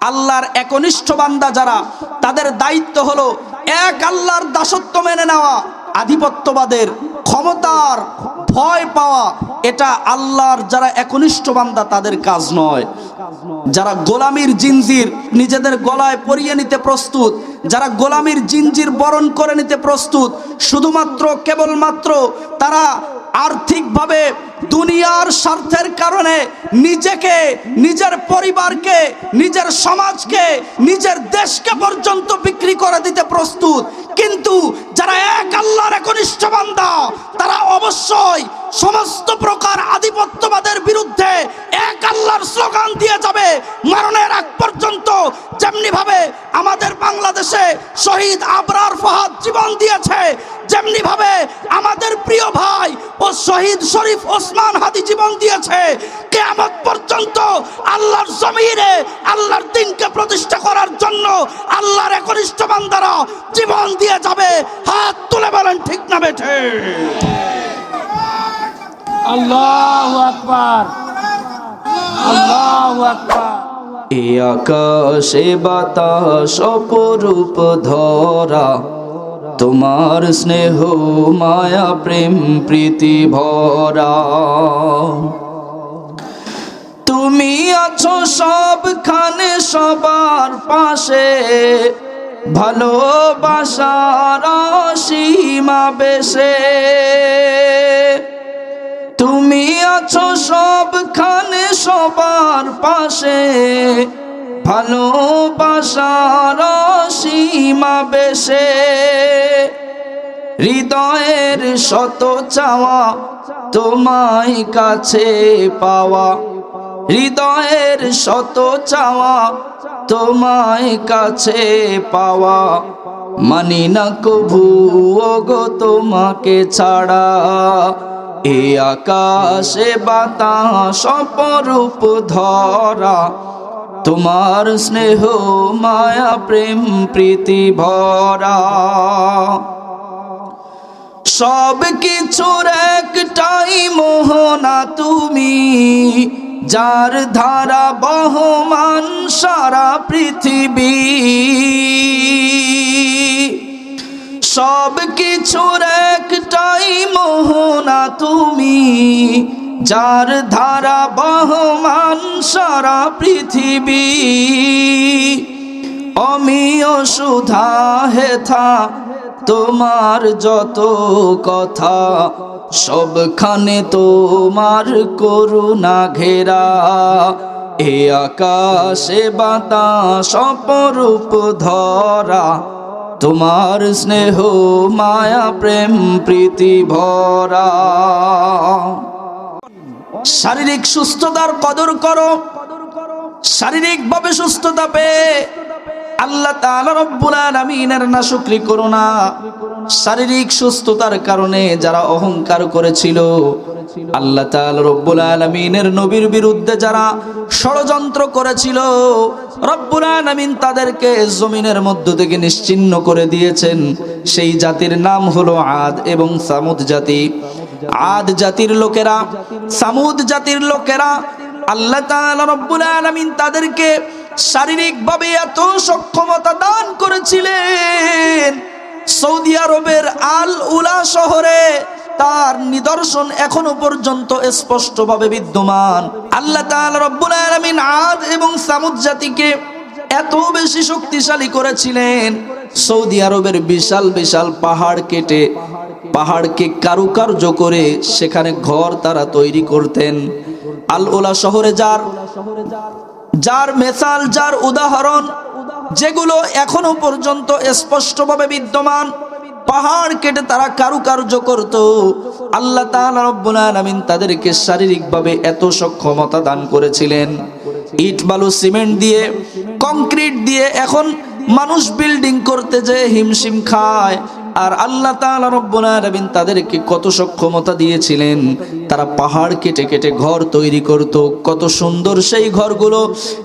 আল্লাহর একনিষ্ঠ বান্দা যারা, তাদের দায়িত্ব হলো এক আল্লাহর দাসত্ব মেনে নেওয়া। আধিপত্যবাদের, ক্ষমতার ভয় পাওয়া, এটা আল্লাহর যারা একনিষ্ঠ বান্দা তাদের কাজ নয়। যারা গোলামির জিনজির নিজেদের গলায় পরিয়ে নিতে প্রস্তুত, যারা গোলামির জিনজির বরণ করে নিতে প্রস্তুত, শুধুমাত্র কেবলমাত্র তারা আর্থিকভাবে দুনিয়ার স্বার্থের কারণে নিজেকে, নিজের পরিবারকে, নিজের সমাজকে, নিজের দেশকে পর্যন্ত বিক্রি করে দিতে প্রস্তুত। কিন্তু যারা এক আল্লাহর একনিষ্ঠ বান্দা, তারা অবশ্যই সমস্ত প্রকার আধিপত্যবাদের বিরুদ্ধে এক আল্লাহর স্লোগান দিয়ে যাবে মরণের আগ পর্যন্ত। যেমনি ভাবে আমাদের বাংলাদেশে শহীদ আবরার ফাহাদ জীবন দিয়েছে, যেমনি ভাবে আমাদের প্রিয় ভাই ও শহীদ শরীফ ওসমান হাদি জীবন দিয়েছে, কিয়ামত পর্যন্ত আল্লাহর জমিনে আল্লাহর দ্বীনকে প্রতিষ্ঠা করার জন্য আল্লাহর একনিষ্ঠ বান্দারা জীবন দিয়ে যাবে। হাত তুলে বলেন ঠিক না বেঠে? আল্লাহু আকবার, আল্লাহু আকবার। এ আকাশে বাতাস অপরূপ ধরা, তোমার স্নেহ মায়া প্রেম প্রীতি ভরা। তুমি আছো সবখানে সবার পাশে, ভালোবাসার সীমা বেশে। তুমি আছো সবখানে সবার পাশে, ভালোবাসার সীমা বেশে। হৃদয়ের শত চাওয়া তোমায় কাছে পাওয়া, হৃদয়ের শত চাওয়া তোমায় কাছে পাওয়া। মানি না কভু ওগো তোমাকে ছাড়া। এ আকাশে বাতাস অপরূপ ধরা, তোমার স্নেহ মায়া প্রেম প্রীতি ভরা। সব কিছুর একটাই মোহনা তুমি, যার ধারা বহমান সারা পৃথিবী। সব কিছুর একটাই মোহনা তুমি, যার ধারা বহমান সারা পৃথিবী। অমিয় সুধা হেথা তোমার যত কথা, সবখানে তোমার করুণা ঘেরা। এ আকাশে বাতাস অপরূপ ধরা, তোমার স্নেহ মায়া প্রেম প্রীতি ভরা। শারীরিক সুস্থতার কদর করো। শারীরিকভাবে সুস্থতা পেয়ে আল্লাহ তাআলা রব্বুল আলামিনের নাশুকরি করো না। শারীরিক সুস্থতার কারণে যারা অহংকার করেছিল, আল্লাহ তাআলা রব্বুল আলামিনের নবীর বিরুদ্ধে যারা ষড়যন্ত্র করেছিল, রব্বুল আলামিন তাদেরকে জমিনের মধ্য থেকে নিশ্চিহ্ন করে দিয়েছেন। সেই জাতির নাম হলো আদ এবং সামুদ জাতি। আদ জাতির লোকেরা, সামুদ জাতির লোকেরা, আল্লাহ তাআলা রব্বুল আলামিন তাদেরকে শারীরিকভাবে এত সক্ষমতা দান করেছিলেন, সৌদি আরবের আল উলা শহরে তার নিদর্শন এখনো পর্যন্ত স্পষ্টভাবে বিদ্যমান। আল্লাহ তাআলা রব্বুল আলামিন আদ এবং সামুদ জাতিকে এত বেশি শক্তিশালী করেছিলেন, সৌদি আরবের বিশাল বিশাল পাহাড় কেটে, পাহাড়কে কারুকার্য করে সেখানে ঘর তারা তৈরি করতেন। আল উলা শহরে যার মেসাল, যার উদাহরণ, যেগুলো এখনো পর্যন্ত স্পষ্টভাবে বিদ্যমান, পাহাড় কেটে তারা কারুকার্য করত। আল্লাহ তাআলা রব্বুল আলামিন তাদেরকে শারীরিকভাবে এত সক্ষমতা দান করেছিলেন। ইট বালু সিমেন্ট দিয়ে, কংক্রিট দিয়ে এখন মানুষ বিল্ডিং করতে যে হিমশিম খায়, আর আল্লাহ তাআলা রব্বুল আলামিন তাদেরকে কত সক্ষমতা দিয়েছিলেন, তারা পাহাড় কেটে কেটে ঘর তৈরি করত। কত সুন্দর সেই ঘরগুলো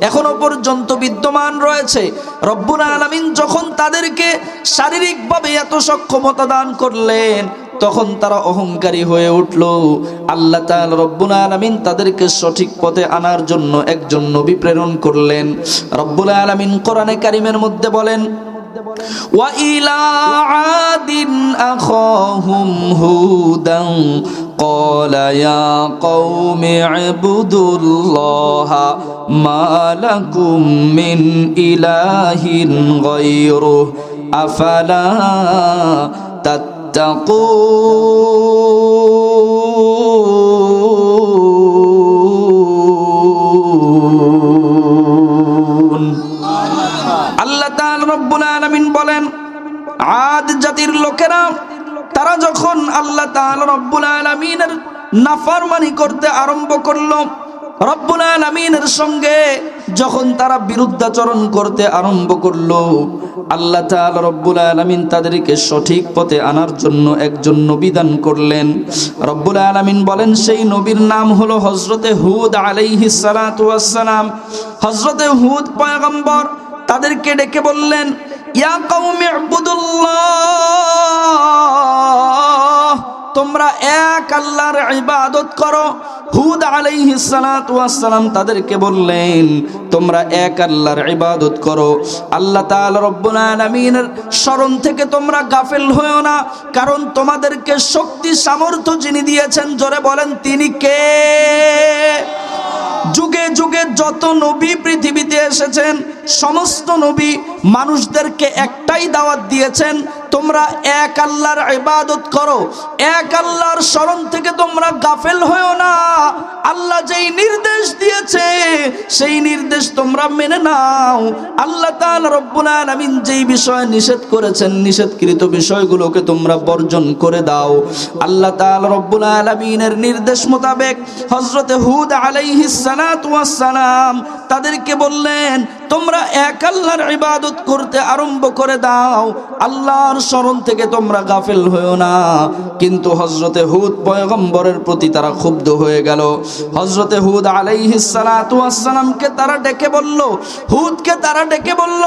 এখনো পর্যন্ত বিদ্যমান রয়েছে। রব্বুল আলামিন যখন তাদেরকে শারীরিকভাবে এত সক্ষমতা দান করলেন, তখন তারা অহংকারী হয়ে উঠল। আল্লাহ তাআলা রব্বুল আলামিন তাদেরকে সঠিক পথে আনার জন্য একজন নবী প্রেরণ করলেন। রব্বুল আলামিন কোরআনে কারীমের মধ্যে বলেন, ওয়া ইলা আদিন আখাহুম হুদান ক্বালা ইয়া কওমি ইবুদুল্লাহা মা লাকুম মিন ইলাহিন গায়রুহু আফালা তাত্তাকুন। আল্লাহ তাআলা রব্বুল আলামিন বলেন, আদ জাতির লোকেরা তারা যখন আল্লাহ তাআলা রব্বুল আলামিনের নাফরমানি করতে আরম্ভ করলো, রব্বুল আলামিনের সঙ্গে যখন তারা বিরুদ্ধাচরণ করতে আরম্ভ করলো, আল্লাহ তাআলা রব্বুল আলামিন তাদেরকে সঠিক পথে আনার জন্য একজন নবী দান করলেন। রব্বুল আলামিন বলেন, সেই নবীর নাম হলো হযরতে হুদ আলাইহিস সালাতু ওয়াস সালাম। হযরতে হুদ পয়গম্বর তাদেরকে ডেকে বললেন, ইয়া কওমি ইবুদুল্লাহ, তোমরা এক আল্লাহর ইবাদত করো। হুদ আলাইহিস সালাতু ওয়াস সালাম তাদেরকে বললেন, তোমরা এক আল্লাহর ইবাদত করো। আল্লাহ তাআলা রব্বুল আলামিনের শরণ থেকে তোমরা গাফেল হয়ো না, কারণ তোমাদেরকে শক্তি সামর্থ্য যিনি দিয়েছেন, জোরে বলেন তিনি কে? যুগে যুগে যত নবী পৃথিবীতে এসেছেন, সমস্ত নবী মানুষদেরকে একটাই দাওয়াত দিয়েছেন, তোমরা এক আল্লাহর ইবাদত করো, এক আল্লাহর শরণ থেকে তোমরা গাফেল হয়ো না। আল্লাহ যেই নির্দেশ দিয়েছে সেই নির্দেশ তোমরা মেনে নাও। আল্লাহ তাআলা রব্বুল আলামিন যেই বিষয় নিষেধ করেছেন, নিষেধকৃত বিষয়গুলোকে তোমরা বর্জন করে দাও। আল্লাহ তাআলা রব্বুল আলামিনের নির্দেশ মোতাবেক হযরতে হুদ আলাইহিস সালাতু ওয়াস সালাম তাদেরকে বললেন, তোমরা এক আল্লাহর ইবাদত করতে আরম্ভ করে দাও, আল্লাহর শরণ থেকে তোমরা গাফেল হয়ো না। কিন্তু হযরতে হুদ পয়গম্বরের প্রতি তারা ক্ষুব্ধ হয়ে গেল। হযরতে হুদ আলাইহিস সালাতু ওয়াস সালামকে তারা ডেকে বলল, হুদকে তারা ডেকে বলল,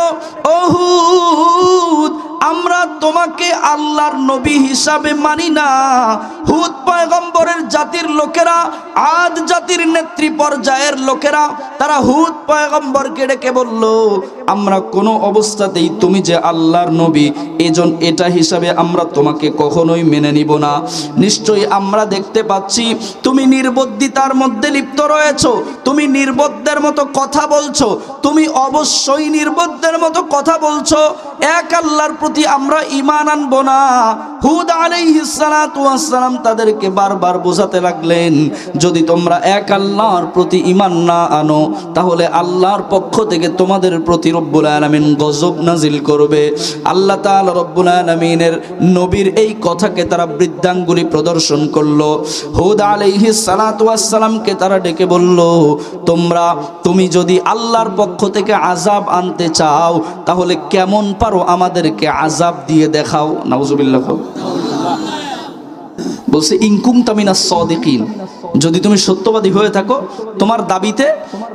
ও হুদ, আমরা তোমাকে আল্লাহর নবী হিসাবে মানি না। হুদ পয়গম্বরের জাতির লোকেরা, আদ জাতির নেত্রী পর্যায়ের লোকেরা, তারা হুদ পয়গম্বরকে ডেকে বলল, আমরা কোনো অবস্থাতেই তুমি যে আল্লাহর নবী এটা হিসাবে আমরা তোমাকে কখনোই মেনে নিব না। নিশ্চয়ই আমরা দেখতে পাচ্ছি তুমি নির্বুদ্ধিতার মধ্যে লিপ্ত রয়েছো, তুমি নির্বোধের মতো কথা বলছো, তুমি অবশ্যই নির্বোধের মতো কথা বলছো। এক আল্লাহর প্রতি আমরা ঈমান আনবো না। হুদ আলাইহিস সালাতু ওয়াস সালাম তাদেরকে বারবার বোঝাতে লাগলেন, যদি তোমরা এক আল্লাহর প্রতি ঈমান না আনো, তাহলে আল্লাহর পক্ষ থেকে তোমাদের প্রতি রব্বুল আলামিন গজব নাজিল করবে। আল্লাহ তাআলা রব্বুল আলামিনের নবীর এই কথাকে তারা বৃদ্ধাঙ্গুলি প্রদর্শন করলো। হুদ আলাইহিস সালাতু ওয়াস সালামকে তারা ডেকে বলল, তুমি যদি আল্লাহর পক্ষ থেকে আযাব আনতে চাও, তাহলে কেমন পারো আমাদেরকে আযাব দিয়ে দেখাও। নাউজুবিল্লাহ। বলছে, ইনকুম তামিনাস সাদিকিন, যদি তুমি সত্যবাদী হয়ে থাকো তোমার দাবিতে,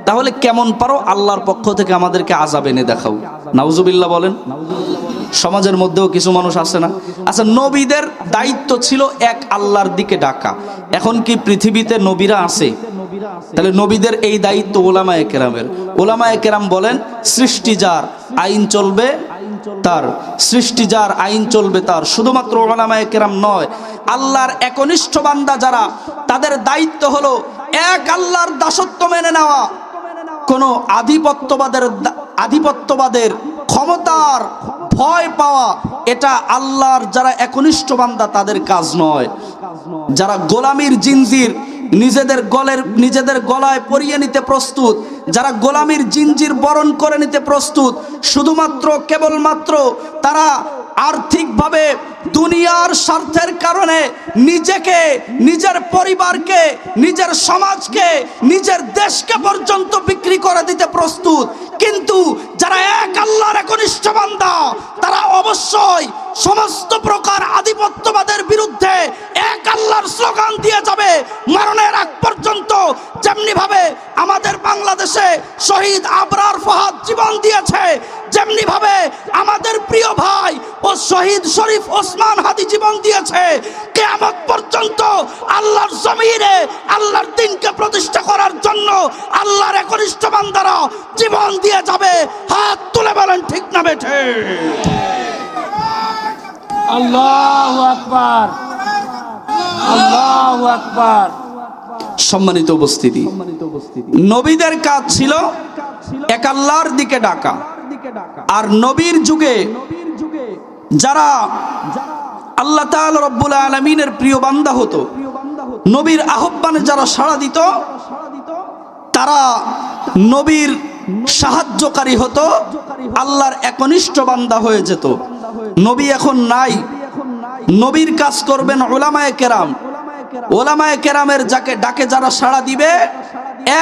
তাহলে কেমন পারো আল্লাহর পক্ষ থেকে আমাদেরকে আযাব এনে দেখাও। নাউজুবিল্লাহ বলেন। সমাজের মধ্যেও কিছু মানুষ আছে না? আচ্ছা, নবীদের দায়িত্ব ছিল এক আল্লাহর দিকে ডাকা। এখন কি পৃথিবীতে নবীরা আছে? তাহলে নবীদের এই দায়িত্ব ওলামায়ে কেরামের। ওলামায়ে কেরাম বলেন, সৃষ্টি যার আইন চলবে তার, সৃষ্টি যার আইন চলবে তার। শুধুমাত্র ওলামায়ে কেরাম নয়, আল্লাহর একনিষ্ঠ বান্দা যারা, তাদের দায়িত্ব হলো এক আল্লাহর দাসত্ব মেনে নেওয়া। কোনো আধিপত্যবাদের ক্ষমতার ভয় পাওয়া, এটা আল্লাহর যারা একনিষ্ঠ বান্দা তাদের কাজ নয়। যারা গোলামির জিনজির নিজেদের গলায় পরিয়ে নিতে প্রস্তুত, যারা গোলামির জিনজির বরণ করে নিতে প্রস্তুত, শুধুমাত্র কেবলমাত্র তারা আর্থিকভাবে দুনিয়ার স্বার্থের কারণে নিজেকে, নিজের পরিবারকে, নিজের সমাজকে, নিজের দেশকে পর্যন্ত বিক্রি করে দিতে প্রস্তুত। কিন্তু যারা এক আল্লাহর একনিষ্ঠ বান্দা, তারা অবশ্যই সমস্ত প্রকার দিয়েছে, যেমনি ভাবে আমাদের প্রিয় ভাই ও শহীদ শরীফ ওসমান হাদি জীবন দিয়েছে, কিয়ামত পর্যন্ত আল্লাহর জমিনে আল্লাহর দ্বীনকে প্রতিষ্ঠা করার জন্য আল্লাহর একনিষ্ঠ বান্দারা জীবন দিয়ে যাবে। হাত তুলে বলেন ঠিক না বেঠে? আল্লাহু আকবার, আল্লাহু আকবার। সম্মানিত উপস্থিতি, নবীদের কাজ ছিল এক আল্লাহর দিকে ডাকা। আর নবীর যুগে যারা আল্লাহ তাআলা রব্বুল আলামিনের প্রিয় বান্দা হতো, নবীর আহ্বানে যারা সাড়া দিত, তারা নবীর সাহায্যকারী হতো, আল্লাহর একনিষ্ঠ বান্দা হয়ে যেত। নবী এখন নাই, নবীর কাজ করবেন উলামায়ে কেরাম। উলামায়ে কেরামের যাকে ডাকে যারা সাড়া দিবে,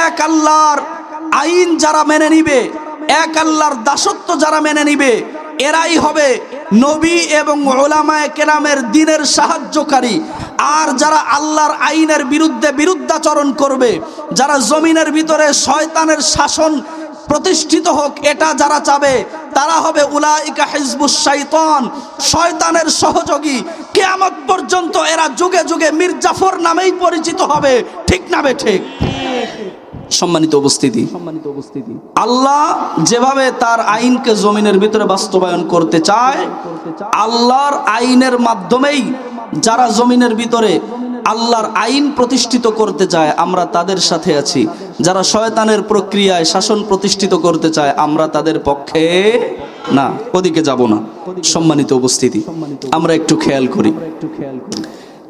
এক আল্লাহর আইন যারা মেনে নিবে, এক আল্লাহর দাসত্ব যারা মেনে নিবে, এরাই হবে নবী এবং উলামায়ে কেরামের দ্বীনের সাহায্যকারী। আর যারা আল্লাহর আইনের বিরুদ্ধে বিরুদ্ধাচরণ করবে, যারা জমিনের ভিতরে শয়তানের শাসন প্রতিষ্ঠিত হোক এটা যারা চাবে, তারা হবে উলাইকা হিজবুশ শাইতান, শয়তানের সহযোগী। কিয়ামত পর্যন্ত এরা যুগে যুগে মীর জাফর নামেই পরিচিত হবে। ঠিক না বে ঠিক? সম্মানিত উপস্থিতি, আল্লাহ যেভাবে তার আইনকে জমিনের ভিতরে বাস্তবায়ন করতে চায়, আল্লাহর আইনের মাধ্যমেই যারা জমিনের ভিতরে আল্লাহর আইন প্রতিষ্ঠিত করতে চায় আমরা তাদের সাথে আছি। যারা শয়তানের প্রক্রিয়ায় শাসন প্রতিষ্ঠিত করতে চায় আমরা তাদের পক্ষে না, ওদিকে যাব না। সম্মানিত উপস্থিতি, আমরা একটু খেয়াল করি।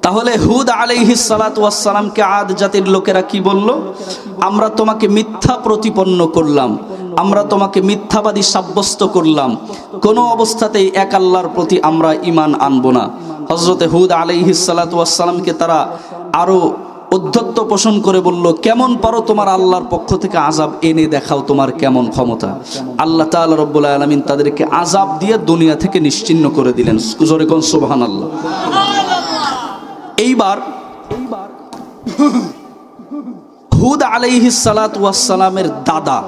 তাহলে হুদ আলাইহিস সালাতু ওয়াস সালামকে আদ জাতির লোকেরা কি বলল? আমরা তোমাকে মিথ্যা প্রতিপন্ন করলাম, আমরা তোমাকে মিথ্যাবাদী সাব্যস্ত করলাম, কোনো অবস্থাতেই এক আল্লাহর প্রতি আমরা ঈমান আনবো না। হযরতে হুদ আলাইহিস সালাতু ওয়াস সালামকে তারা আরো উদ্ধত্ত পোষণ করে বলল, কেমন পারো তোমার আল্লাহর পক্ষ থেকে আযাব এনে দেখাও, তোমার কেমন ক্ষমতা। আল্লাহ তাআলা রব্বুল আলামিন তাদেরকে আযাব দিয়ে দুনিয়া থেকে নিশ্চিহ্ন করে দিলেন। জোরে কোন সুবহানাল্লাহ। এইবার হুদ আলাইহিস সালাতু ওয়াস সালামের দাদা,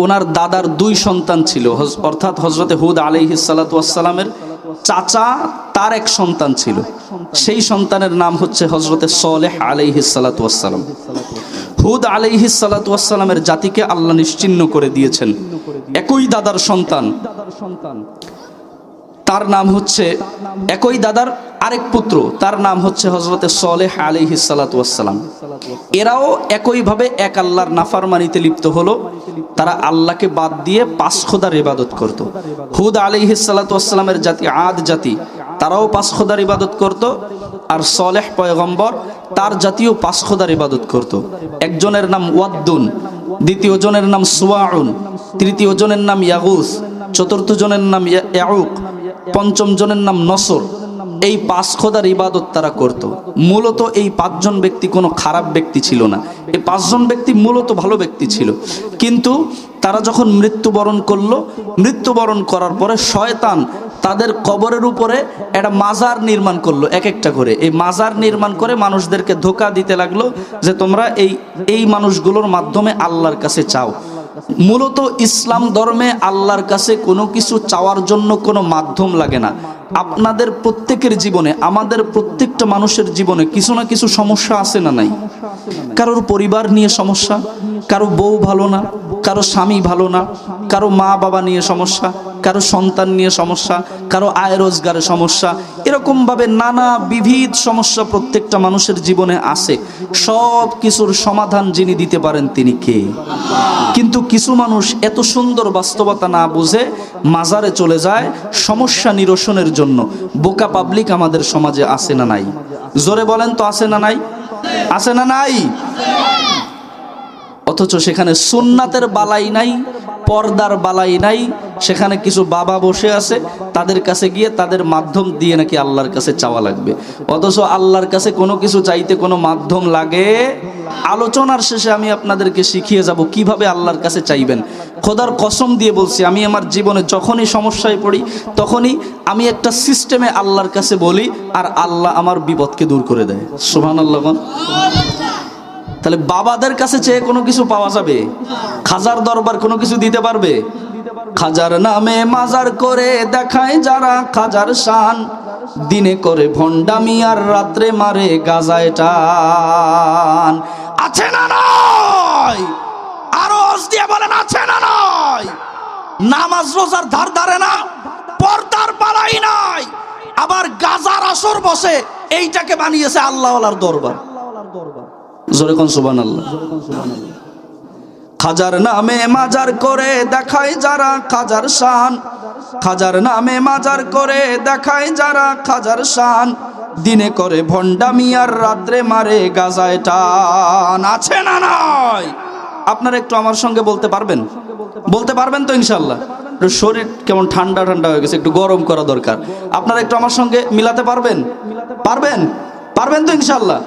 ওনার দাদার দুই সন্তান ছিল, অর্থাৎ হযরতে হুদ আলাইহিস সালাতু ওয়াস সালামের চাচা তার এক সন্তান ছিল, সেই সন্তানের নাম হচ্ছে হযরতে সালেহ আলাইহিস সালাতু ওয়াস সালাম। হুদ আলাইহিস সালাতু ওয়াস সালামের জাতিকে আল্লাহ নিশ্চিহ্ন করে দিয়েছেন। একই দাদার সন্তান, তার নাম হচ্ছে একই দাদার আরেক পুত্র, তার নাম হচ্ছে হযরতে সালেহ আলাইহিস সালাতু ওয়াস সালাম। এরাও একইভাবে এক আল্লাহর নাফরমানিতে লিপ্ত হলো। তারা আল্লাহকে বাদ দিয়ে পাঁচ খোদার ইবাদত করত। হুদ আলাইহিস সালাতু ওয়াস সালামের জাতি আদ জাতি, তারাও পাঁচ খোদার ইবাদত করত। আর সালেহ পয়গম্বর তার জাতীয় পাঁচ খোদার ইবাদত করত। একজনের নাম ওয়াদ্দুন, দ্বিতীয় জনের নাম সুওয়াউন, তৃতীয় জনের নাম ইয়াগুস, চতুর্থ জনের নাম ইয়াউক, পঞ্চম জনের নাম নসর। এই পাঁচ খোদার ইবাদত তারা করত। মূলত এই পাঁচজন ব্যক্তি কোনো খারাপ ব্যক্তি ছিল না, এই পাঁচজন ব্যক্তি মূলত ভালো ব্যক্তি ছিল। কিন্তু তারা যখন মৃত্যুবরণ করলো, মৃত্যুবরণ করার পরে শয়তান তাদের কবরের উপরে একটা মাজার নির্মাণ করলো, এক একটা করে। এই মাজার নির্মাণ করে মানুষদেরকে ধোঁকা দিতে লাগলো যে তোমরা এই মানুষগুলোর মাধ্যমে আল্লাহর কাছে চাও। মূলত ইসলাম ধর্মে আল্লাহর কাছে কোনো কিছু চাওয়ার জন্য কোনো মাধ্যম লাগে না। আপনাদের প্রত্যেকের জীবনে, আমাদের প্রত্যেকটা মানুষের জীবনে কিছু না কিছু সমস্যা আছে না নাই? কারোর পরিবার নিয়ে সমস্যা, কারো বউ ভালো না, কারো স্বামী ভালো না, কারো মা বাবা নিয়ে সমস্যা, কারো সন্তান নিয়ে সমস্যা, কারো আয় রোজগারের সমস্যা, এরকমভাবে নানা বিবিধ সমস্যা প্রত্যেকটা মানুষের জীবনে আছে। সব কিছুর সমাধান যিনি দিতে পারেন তিনি কে? কিন্তু কিছু মানুষ এত সুন্দর বাস্তবতা না বুঝে মাজারে চলে যায় সমস্যা নিরসনের জন্য। বোকা পাবলিক আমাদের সমাজে আছে না নাই? জোরে বলেন তো, আছে না নাই? আছে না নাই? অথচ সেখানে সুন্নাতের বালাই নাই, পর্দার বালাই নাই। সেখানে কিছু বাবা বসে আছে, তাদের কাছে গিয়ে তাদের মাধ্যম দিয়ে নাকি আল্লাহর কাছে চাওয়া লাগবে। অথচ আল্লাহর কাছে কোনো কিছু চাইতে কোনো মাধ্যম লাগে? আলোচনার শেষে আমি আপনাদেরকে শিখিয়ে যাব কিভাবে আল্লাহর কাছে চাইবেন। খোদার কসম দিয়ে বলছি, আমি আমার জীবনে যখনই সমস্যায় পড়ি তখনই আমি একটা সিস্টেমে আল্লাহর কাছে বলি, আর আল্লাহ আমার বিপদকে দূর করে দেয়। সুবহানাল্লাহ। তাহলে বাবাদের কাছে চেয়ে কোনো কিছু পাওয়া যাবে? খাজার দরবার কোনো কিছু দিতে পারবে? খাজার নামে মাজার করে দেখায় যারা খাজার শান, দিনে করে ভণ্ডামি আর রাত্রে মারে গাজায় টান। আছে না নয়? আরো আওয়াজ দিয়ে বলেন আছে না নয়? নামাজ রোজার ধার ধারে না, পর্দার পালাই নাই, আবার গাজার আসর বসে, এইটাকে বানিয়েছে আল্লাহওয়ালার দরবার। জোরে কোন সুবহানাল্লাহ। খাজার নামে মাজার করে দেখায় যারা খাজার শান, খাজার নামে মাজার করে দেখায় যারা খাজার শান, দিনে করে ভণ্ডামি আর রাত্রে মারে গাজায় টান। আছে না নয়? আপনারা একটু আমার সঙ্গে বলতে পারবেন? বলতে পারবেন তো ইনশাল্লাহ? শরীর কেমন ঠান্ডা ঠান্ডা হয়ে গেছে, একটু গরম করা দরকার। আপনারা একটু আমার সঙ্গে মিলাতে পারবেন? পারবেন? পারবেন তো ইনশাল্লাহ?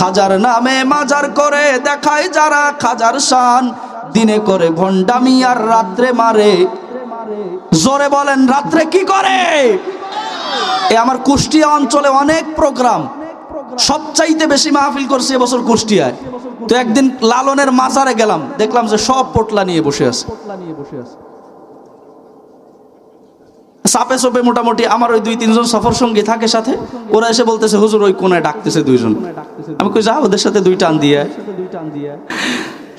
খাজার নামে মাজার করে দেখায় যারা খাজার শান, দিনে করে ভণ্ডামি আর রাত্রে মারে। জোরে বলেন রাত্রে কি করে? এ আমার কুষ্টিয়া অঞ্চলে অনেক প্রোগ্রাম, সবচাইতে বেশি মাহফিল করছে এবছর কুষ্টিয়ায়। তো একদিন লালনের মাজারে গেলাম, দেখলাম যে সব পোটলা নিয়ে বসে আছে। চাপে চোপে মোটামুটি আমার ওই 2-3 জন সফর সঙ্গী থাকে সাথে, ওরা এসে বলতেছে হুজুর ওই কোনায় ডাকতেছে 2 জন। আমি কই যা ওদের সাথে 2 টান দিয়ে।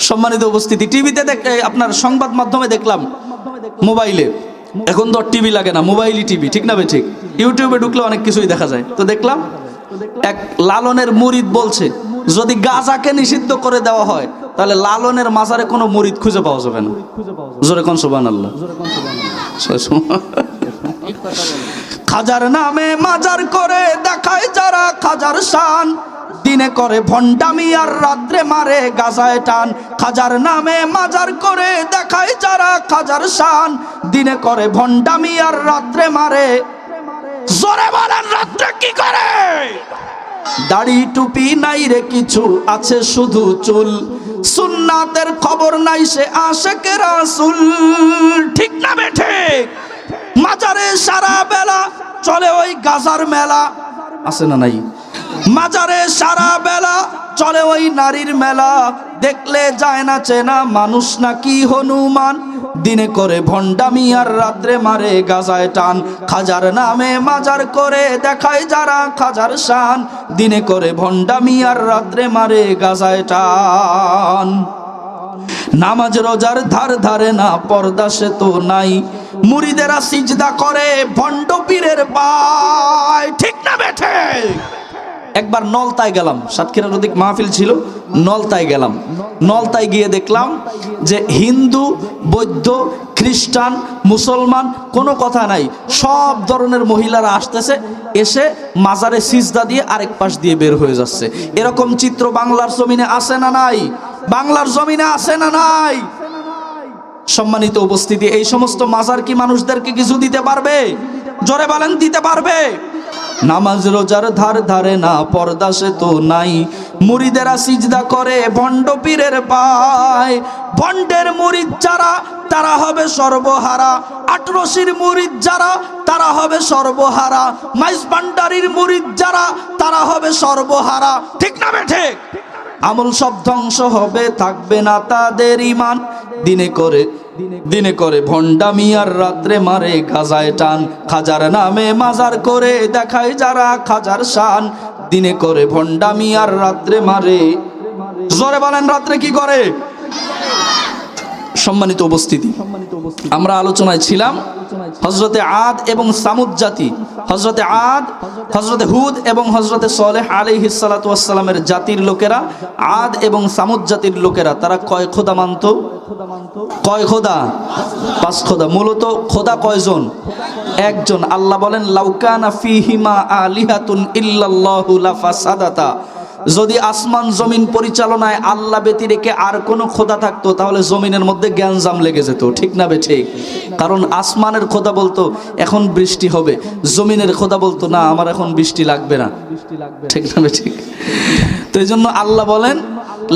সম্মানিত উপস্থিতি, টিভিতে আপনার সংবাদ মাধ্যমে দেখলাম, মোবাইলে, এখন তো টিভি লাগে না, মোবাইলই টিভি, ঠিক না বে ঠিক? ইউটিউবে ঢুকলে অনেক কিছুই দেখা যায়। তো দেখলাম এক লালনের মুরিদ বলছে যদি গাঁজাকে নিষিদ্ধ করে দেওয়া হয় তাহলে লালনের মাজারে কোনো মুরিদ খুঁজে পাওয়া যাবে না। জোরে কোন সুবহানাল্লাহ। খাজার নামে মাজার করে দেখায় যারা খাজার শান, দিনে করে ভণ্ডামি আর রাত্রে মারে গাজায় টান। খাজার নামে মাজার করে দেখায় যারা খাজার শান, দিনে করে ভণ্ডামি আর রাত্রে মারে। জোরে বলেন রাত্রে কি করে? দাড়ি টুপি নাই রে কিছু, আছে শুধু চুল, সুন্নাতের খবর নাই সে আশেকে রাসূল। ঠিক না বে ঠিক? মাজারে সারা বেলা চলে ওই গাজার মেলা, আছে না নাই? মাজারে সারা বেলা চলে ওই নারীর মেলা, দেখলে যায় না চেনা মানুষ নাকি হনুমান, দিনে করে ভণ্ডামি আর রাত্রে মারে গাজায় টান। খাজার নামে মাজার করে দেখায় যারা খাজার শান, দিনে করে ভণ্ডামি আর রাত্রে মারে গাজায় টান। নামাজ রোজার ধার ধারে না, পর্দা সে তো নাই, মুরিদেরা সিজদা করে ভণ্ড পীরের পায়। ঠিক না বেঠে? একবার নলতায় গেলাম, সাতক্ষীরার অধিক মাহফিল ছিল, নলতায় গেলাম। নলতায় গিয়ে দেখলাম যে হিন্দু, বৌদ্ধ, খ্রিস্টান, মুসলমান কোনো কথা নাই, সব ধরনের মহিলারা আসতেছে, এসে মাজারে সিজদা দিয়ে আরেক পাশ দিয়ে বের হয়ে যাচ্ছে। এরকম চিত্র বাংলার জমিনে আছে না নাই? বাংলার জমিনে আছে না নাই? সম্মানিত উপস্থিতি, এই সমস্ত মাজার কি মানুষদেরকে কিছু দিতে পারবে? জোরে বলেন দিতে পারবে? নামাজ রোজার ধার ধারে না, পর্দা সে তো নাই, মুরিদেরা সিজদা করে ভণ্ড পীরের পায়। ভণ্ডের মুরিদ যারা তারা হবে সর্বহারা, আটরশির মুরিদ যারা তারা হবে সর্বহারা, মাইজ ভান্ডারির মুরিদ যারা তারা হবে সর্বহারা। ঠিক না বে ঠিক? আমল সব ধ্বংস হবে, থাকবে না তাদের ঈমান, দিনে করে ভণ্ডামি আর রাত্রে মারে গাজায় টান। খাজার নামে মাজার করে দেখায় যারা খাজার শান, দিনে করে ভণ্ডামি আর রাত্রে মারে। জোরে বলেন রাত্রে কি করে? সম্মানিত উপস্থিতি, আমরা আলোচনায় ছিলাম হযরতে আদ এবং সামুদ জাতি, হযরতে আদ, হযরতে হুদ এবং হযরতে সালেহ আলাইহিস সালাতু ওয়াস সালামের জাতির লোকেরা, আদ এবং সামুদ জাতির লোকেরা, তারা কয় খোদা মানত? কয় খোদা? 5 খোদা। মূলত খোদা কয়জন? একজন। আল্লাহ বলেন লাউকানা ফীহিমা আলিহাতুন ইল্লাল্লাহু লাফাসাদাতা, যদি আসমান জমিন পরিচালনায় আল্লাহ ব্যতি রেখে আর কোনো খোদা থাকতো তাহলে জমিনের মধ্যে গ্যাঞ্জাম লেগে যেত। ঠিক না বে ঠিক? কারণ আসমানের খোদা বলতো এখন বৃষ্টি হবে, জমিনের খোদা বলতো না আমার এখন বৃষ্টি লাগবে না। ঠিক না বে ঠিক? তো এই জন্য আল্লাহ বলেন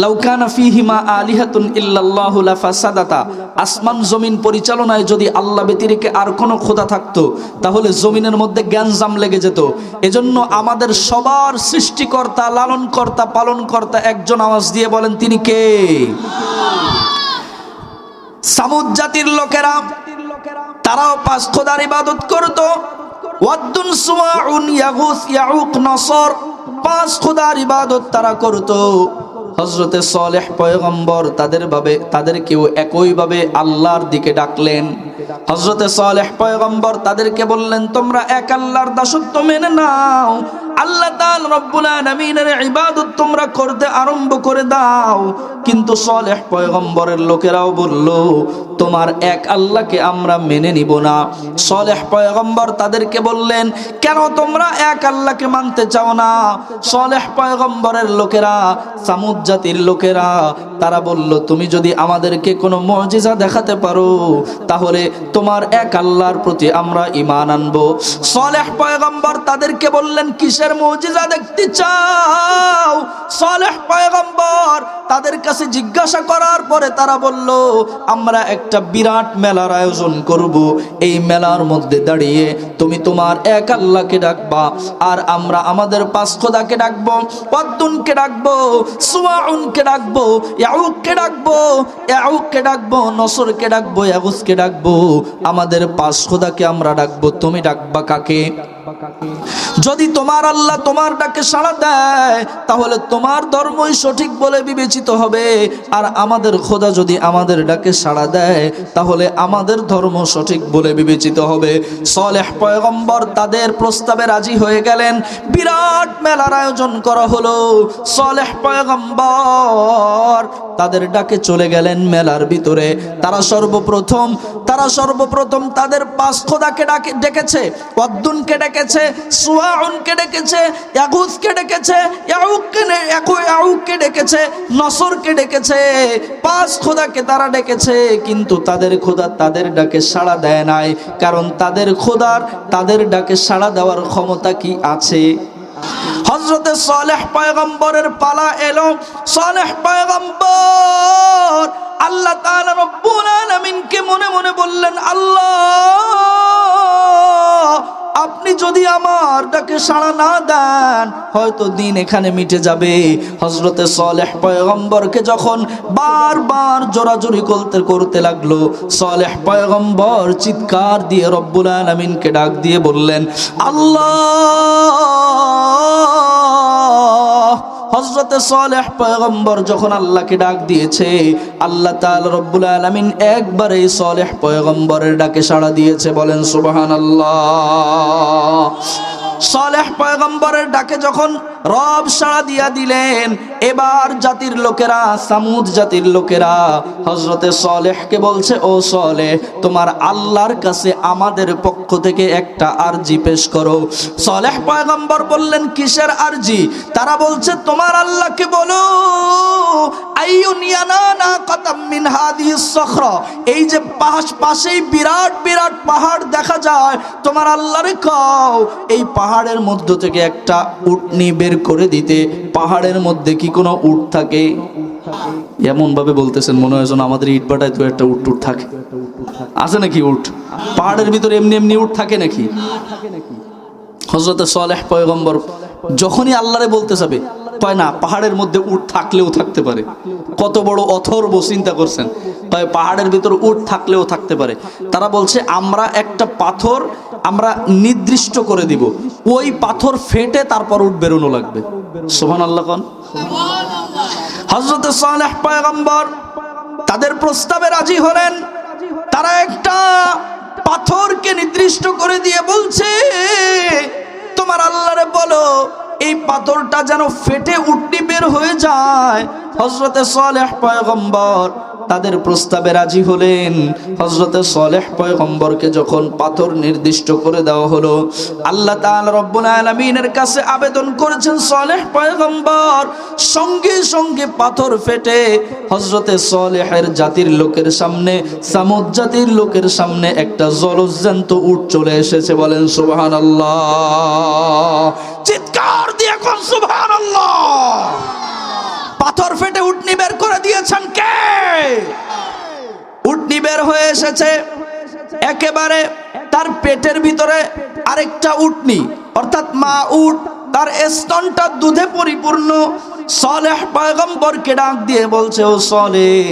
লাউ কানা ফীহিমা আলিহাতুন ইল্লাল্লাহু লাফাসাদাতা, আসমান জমিন পরিচালনায় যদি আল্লাহ ব্যতিরেকে আর কোনো খোদা থাকতো তাহলে জমিনের মধ্যে গ্যাঞ্জাম লেগে যেত। এজন্য আমাদের সবার সৃষ্টিকর্তা, লালনকর্তা, পালনকর্তা একজন, আওয়াজ দিয়ে বলেন তিনি কে? সামুদ জাতির লোকেরা তারাও পাঁচ খোদার ইবাদত করত। ওয়াদ্দুন, সুওয়াউন, ইয়াগুস, ইয়াউক, নসর, পাঁচ খোদার ইবাদত তারা করত। হযরতে সালেহ পয়গম্বর তাদেরকেও একইভাবে আল্লাহর দিকে ডাকলেন। হযরতে সালেহ পয়গম্বর তাদেরকে বললেন, তোমরা এক আল্লাহর দাসত্ব মেনে নাও, আল্লাহ তাআলা রব্বুল আলামিনের ইবাদত তোমরা করতে আরম্ভ করে দাও। কিন্তু সালেহ পয়গম্বরের লোকেরাও বলল, তোমার এক আল্লাহকে আমরা মেনে নিব না। সালেহ পয়গম্বর তাদেরকে বললেন, কেন তোমরা এক আল্লাহকে মানতে চাও না? সালেহ পয়গম্বরের লোকেরা, সামুদ জাতির লোকেরা, তারা বলল, তুমি যদি আমাদেরকে কোনো মুজিজা দেখাতে পারো তাহলে তোমার এক আল্লাহর প্রতি আমরা ঈমান আনবো। সালেহ পয়গম্বর তাদেরকে বললেন, কিসের মুজিজা দেখতে চাও? সালেহ পয়গম্বর তাদের কাছে জিজ্ঞাসা করার পরে তারা বলল, আমরা একটা বিরাট মেলার আয়োজন করব, এই মেলার মধ্যে দাঁড়িয়ে তুমি তোমার এক আল্লাহকে ডাকবা, আর আমরা আমাদের পাঁচ খোদাকে ডাকবো। ওয়াদ্দুনকে ডাকবো, সুওয়াউনকে ডাকবো, ইয়াউককে ডাকবো, ইয়াউককে ডাকবো, নসরকে ডাকবো, ইয়াগুসকে ডাকবো, আমাদের পাঁচ খোদাকে আমরা ডাকবো। তুমি ডাকবা কাকে? যদি তোমার আল্লাহ তোমার ডাকে সাড়া দেয় তাহলে তোমার ধর্মই সঠিক বলে বিবেচিত হবে, আর আমাদের খোদা যদি আমাদের ডাকে সাড়া দেয় তাহলে আমাদের ধর্ম সঠিক বলে বিবেচিত হবে। সালেহ পয়গম্বর তাদের প্রস্তাবে রাজি হয়ে গেলেন। বিরাট মেলার আয়োজন করা হলো। সালেহ পয়গম্বর তাদের ডাকে চলে গেলেন মেলার ভিতরে। তারা সর্বপ্রথম তাদের পাঁচ খোদাকে ডেকেছে। ওয়াদ্দুনকে ডেকেছে, সুওয়াউনকে ডেকেছে, ইয়াগুসকে ডেকেছে, ইয়াউককে ডেকেছে, নসরকে ডেকেছে। পাঁচ খোদাকে তারা ডেকেছে, কিন্তু তাদের খোদা তাদের ডাকে সাড়া দেয় নাই, কারণ তাদের খোদার তাদের ডাকে সাড়া দেওয়ার ক্ষমতা কি আছে? হযরতে সালেহ পয়গম্বরের পালা এলো। সালেহ পয়গম্বর আল্লাহ তাআলা রব্বুল আলামিনকে মনে মনে বললেন, আল্লাহ, আপনি যদি আমার ডাকে সাড়া না দেন হয়তো দিন এখানে মিটে যাবে। হযরতে সালেহ পয়গম্বরকে যখন বারবার জোরাজুরি করতে লাগলো, সালেহ পয়গম্বর চিৎকার দিয়ে রব্বুল আলামিনকে ডাক দিয়ে বললেন, আল্লাহ। হযরতে সালেহ পয়গম্বর যখন আল্লাহকে ডাক দিয়েছে, আল্লাহ তাআলা রব্বুল আলামিন একবারে সালেহ পয়গম্বরের ডাকে সাড়া দিয়েছে। বলেন সুবহানাল্লাহ। সালেহ পয়গম্বরের ডাকে যখন রব সাড়া দিয়া দিলেন, এবার জাতির লোকেরা, সামুদ জাতির লোকেরা হযরতে সালেহকে বলছে, ও সালেহ, তোমার আল্লাহর কাছে আমাদের পক্ষ থেকে একটা আরজি পেশ করো। সালেহ পয়গম্বর বললেন, কিসের আরজি? তারা বলছে, তোমার আল্লাহকে বলো, আইয়ুন ইয়ানানা কাতাম মিন হাদিহিস সখরা, এই যে পাশেই বিরাট বিরাট পাহাড় দেখা যায়, তোমার আল্লাহরে কও এই পাহাড়ের মধ্য থেকে একটা উটনি বের করে দিতে। পাহাড়ের মধ্যে কি কোনো উট থাকে? এমন ভাবে বলতেছেন মনে হয় যেন আমাদের ইটভাটায় তো একটা উট থাকে। আছে নাকি উট? পাহাড়ের ভিতরে এমনি এমনি উট থাকে নাকি? হযরতে সালেহ পয়গম্বর যখনই আল্লাহরে বলতে যাবে, কয় না, পাহাড়ের মধ্যে উট থাকলেও থাকতে পারে। কত বড় অথর্ব চিন্তা করছেন! কয় পাহাড়ের ভিতরে উট থাকলেও থাকতে পারে। তারা বলছে, আমরা একটা পাথর আমরা নির্দিষ্ট করে দিব, ওই পাথর ফেটে তারপর উট বেরোনো লাগবে। সুবহানাল্লাহ কোন? হযরতে সালেহ পয়গম্বর তাদের প্রস্তাবে রাজি হলেন। তারা একটা পাথরকে নির্দিষ্ট করে দিয়ে বলছে, তোমার আল্লাহরে বলো এই পাথরটা যেন ফেটে উটনি বের হয়ে যায়। হযরতে সালেহ পয়গম্বর তাদের প্রস্তাবে রাজি হলেন। হযরতে সালেহ পয়গম্বরকে যখন পাথর নির্দিষ্ট করে দেওয়া হলো, আল্লাহ তাআলা রব্বুল আলামিনের কাছে আবেদন করেছেন সালেহ পয়গম্বর, সঙ্গে সঙ্গে পাথর ফেটে হযরতে সালেহের জাতির লোকের সামনে, সামুদ জাতির লোকের সামনে একটা জলজ্যান্ত উট চলে এসেছে। বলেন সুবহানাল্লাহ। চিৎকার দিয়ে কোন সুবহানাল্লাহ। পাথর ফেটে উটনি বের করে দিয়েছেন কে? উটনি বের হয়ে এসেছে, একেবারে তার পেটের ভিতরে আরেকটা উটনি, অর্থাৎ মা উট, তার স্তনটা দুধে পরিপূর্ণ। সালেহ পয়গম্বরকে ডাক দিয়ে বলছে, ও সালেহ,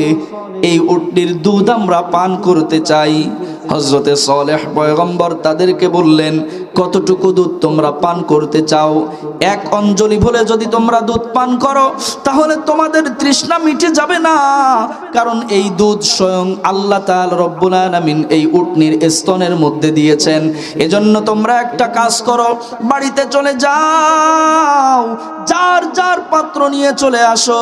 এই উটনির দুধ আমরা পান করতে চাই। হযরতে সালেহ পয়গম্বর তাদেরকে বললেন, কতটুকু দুধ তোমরা পান করতে চাও? এক অঞ্জলি ভরে যদি তোমরা দুধ পান করো তাহলে তোমাদের তৃষ্ণা মিটে যাবে না, কারণ এই দুধ স্বয়ং আল্লাহ তাআলা রব্বুল আলামিন এই উটনির স্তনের মধ্যে দিয়েছেন। এজন্য তোমরা একটা কাজ করো, বাড়িতে চলে যাও, যার যার পাত্র নিয়ে চলে আসো,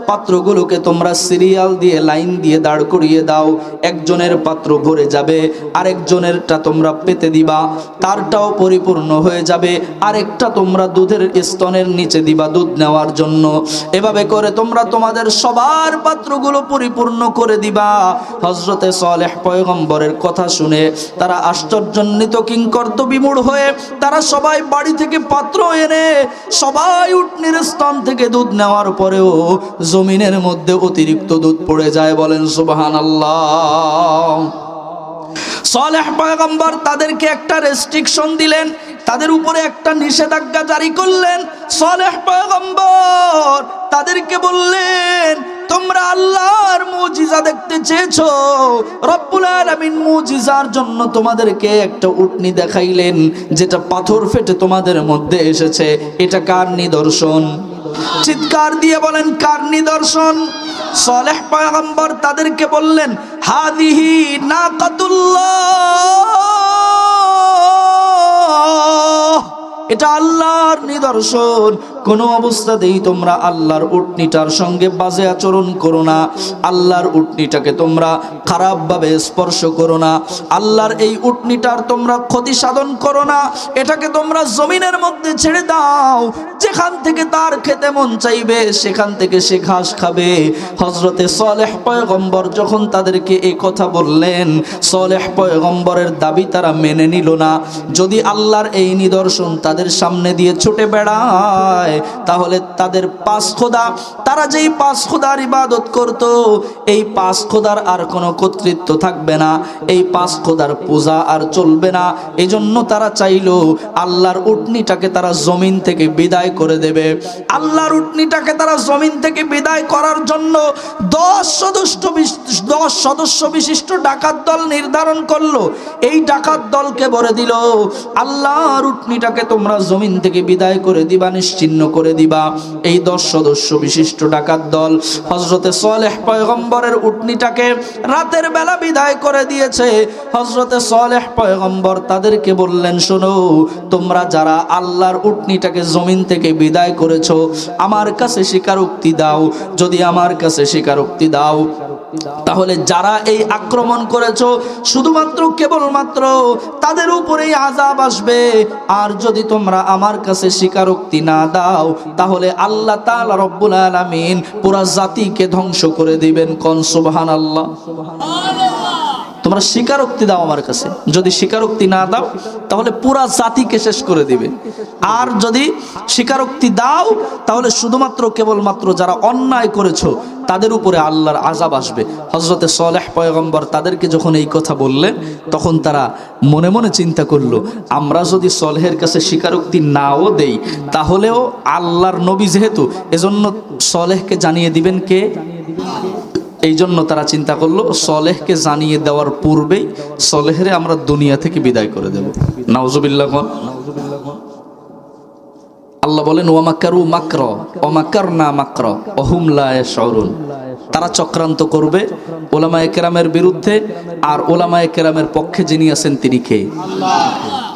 পাত্রগুলোকে তোমরা সিরিয়াল দিয়ে লাইন দিয়ে দাঁড় করিয়ে দাও। একজনের পাত্র ভরে যাবে, আরেকজনেরটা তোমরা পেতে দিবা, তারটাও পরিপূর্ণ হয়ে যাবে, আরেকটা তোমরা দুধের স্তনের নিচে দিবা দুধ নেওয়ার জন্য। এভাবে করে তোমরা তোমাদের সবার পাত্রগুলো পরিপূর্ণ করে দিবা। হযরতে সালেহ পয়গম্বরের কথা শুনে তারা আশ্চর্যান্বিত কিংকর্ত বিমূঢ় হয়ে তারা সবাই বাড়ি থেকে পাত্র এনে সবাই উটনির স্তন থেকে দুধ নেওয়ার পরেও জমিনের মধ্যে অতিরিক্ত দুধ পড়ে যায়। বলেন সুবহানাল্লাহ। সালেহ পয়গম্বর তাদেরকে একটা রেস্ট্রিকশন দিলেন, তাদের উপরে একটা নিষেধাজ্ঞা জারি করলেন। সালেহ পয়গম্বর তাদেরকে বললেন, তোমরা আল্লাহর মুজিজা দেখতে চেয়েছো, রব্বুল আলামিন মুজিজার জন্য তোমাদেরকে একটা উটনি দেখাইলেন যেটা পাথর ফেটে তোমাদের মধ্যে এসেছে। এটা কার নিদর্শন? চিৎকার দিয়ে বলেন, কার নিদর্শন? সালেহ পয়গম্বর তাদেরকে বললেন, হাদিহি নাকাতুল্লাহ, এটা আল্লাহর নিদর্শন। কোনো অবস্থাতেই তোমরা আল্লাহর উটনিটার সঙ্গে বাজে আচরণ করো না, আল্লাহর উটনিটাকে তোমরা খারাপভাবে স্পর্শ করো না, আল্লাহর এই উটনিটার তোমরা ক্ষতি সাধন করো না, এটাকে তোমরা জমিনের মধ্যে ছেড়ে দাও, যেখান থেকে তার খেতে মন চাইবে সেখান থেকে সে ঘাস খাবে। হযরতে সালেহ পয়গম্বর যখন তাদেরকে এই কথা বললেন, সালেহ পয়গম্বরের দাবি তারা মেনে নিল না। যদি আল্লাহর এই নিদর্শন তাদের সামনে দিয়ে ছুটে বেড়ায় তাহলে তাদের পাঁচ খোদা, তারা যেই পাঁচ খোদার ইবাদত করত, এই পাঁচ খোদার আর কোনো কর্তৃত্ব থাকবে না, এই পাঁচ খোদার পূজা আর চলবে না। এজন্য তারা চাইলো আল্লাহর উটনিটাকে তারা জমিন থেকে বিদায় করে দেবে। আল্লাহর উটনিটাকে তারা জমিন থেকে বিদায় করার জন্য 10 সদস্য বিশিষ্ট ডাকাত দল নির্ধারণ করলো। এই ডাকাত দলকে বলে দিল, আল্লাহর উটনিটাকে তোমরা জমিন থেকে বিদায় করে দিবা, নিশ্চিন্ন করে দিবা। এই 10 সদস্য বিশিষ্ট ডাকাত দল হযরতে সালেহ পয়গম্বরের উটনিটাকে রাতের বেলা বিদায় করে দিয়েছে। হযরতে সালেহ পয়গম্বর তাদেরকে বললেন, শোনো, তোমরা যারা আল্লাহর উটনিটাকে জমিন থেকে বিদায় করেছো, আমার কাছে স্বীকারোক্তি দাও। যদি আমার কাছে স্বীকারোক্তি দাও তাহলে যারা এই আক্রমণ করেছো শুধুমাত্র কেবলমাত্র তাদের উপরেই আযাব আসবে। আর যদি তোমরা আমার কাছে স্বীকারোক্তি না দাও তাহলে আল্লাহ তাআলা রব্বুল আলামিন পুরা জাতিকে ধ্বংস করে দিবেন। কোন সুবহানাল্লাহ। তোমরা স্বীকারোক্তি দাও আমার কাছে, যদি স্বীকারোক্তি না দাও তাহলে পুরা জাতিকে শেষ করে দিবে। আর যদি স্বীকারোক্তি দাও তাহলে শুধুমাত্র কেবলমাত্র যারা অন্যায় করেছো তাদের উপরে আল্লাহর আযাব আসবে। হযরতে সালেহ পয়গম্বর তাদেরকে যখন এই কথা বললেন তখন তারা মনে মনে চিন্তা করলো, আমরা যদি সালেহের কাছে স্বীকারোক্তি নাও দেই তাহলেও আল্লাহর নবী যেহেতু, এজন্য সালেহকে জানিয়ে দিবেন কে? এই জন্য তারা চিন্তা করলো সালেহকে জানিয়ে দেওয়ার পূর্বেই সালেহরে আমরা দুনিয়া থেকে বিদায় করে দেব। নাউজুবিল্লাহ। আল্লাহ বলেন, ওয়ামাকারু মাকর ওয়ামাকারনা মাকর ওহুম লা ইয়াশউরুন। তারা চক্রান্ত করবে উলামায়ে কেরামের বিরুদ্ধে, আর উলামায়ে কেরামের পক্ষে যিনি আছেন তিনি কে?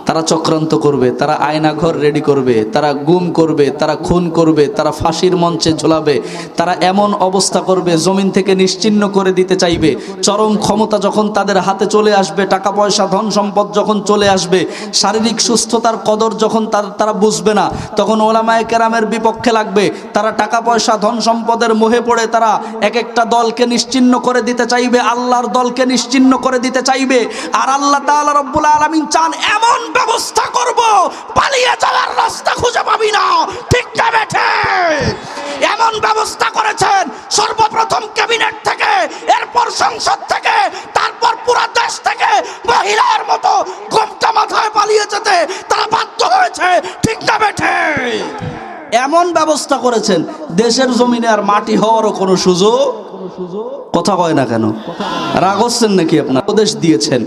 তারা চক্রান্ত করবে, তারা আয়নাঘর রেডি করবে, তারা গুম করবে, তারা খুন করবে, তারা ফাঁসির মঞ্চে ঝোলাবে, তারা এমন অবস্থা করবে জমিন থেকে নিশ্চিহ্ন করে দিতে চাইবে। চরম ক্ষমতা যখন তাদের হাতে চলে আসবে, টাকা পয়সা ধন সম্পদ যখন চলে আসবে, শারীরিক সুস্থতার কদর যখন তারা বুঝবে না, তখন উলামায়ে কেরামের বিপক্ষে লাগবে। তারা টাকা পয়সা ধন সম্পদের মোহে পড়ে তারা এক একটা দলকে নিশ্চিহ্ন করে দিতে চাইবে, আল্লাহর দলকে নিশ্চিহ্ন করে দিতে চাইবে। আর আল্লাহ তাআলা রব্বুল আলামিন চান এমন ব্যবস্থা করব, পালিয়ে যাওয়ার রাস্তা খুঁজে পাবি না। ঠিক না বেঠে? এমন ব্যবস্থা করেছেন সর্বপ্রথম ক্যাবিনেট থেকে, এরপর সংসদ থেকে, তারপর পুরো দেশ থেকে মহিলার মতো গোমটা মাথায় পালিয়ে যেতে তারা বাধ্য হয়েছে। ঠিক না বেঠে? এমন ব্যবস্থা করেছেন দেশের জমিনে আর মাটি হওয়ারও কোনো সুযোগ। কথা কয় না কেন? রাগ হচ্ছেন নাকি? আপনার উপদেশ দিয়েছেন,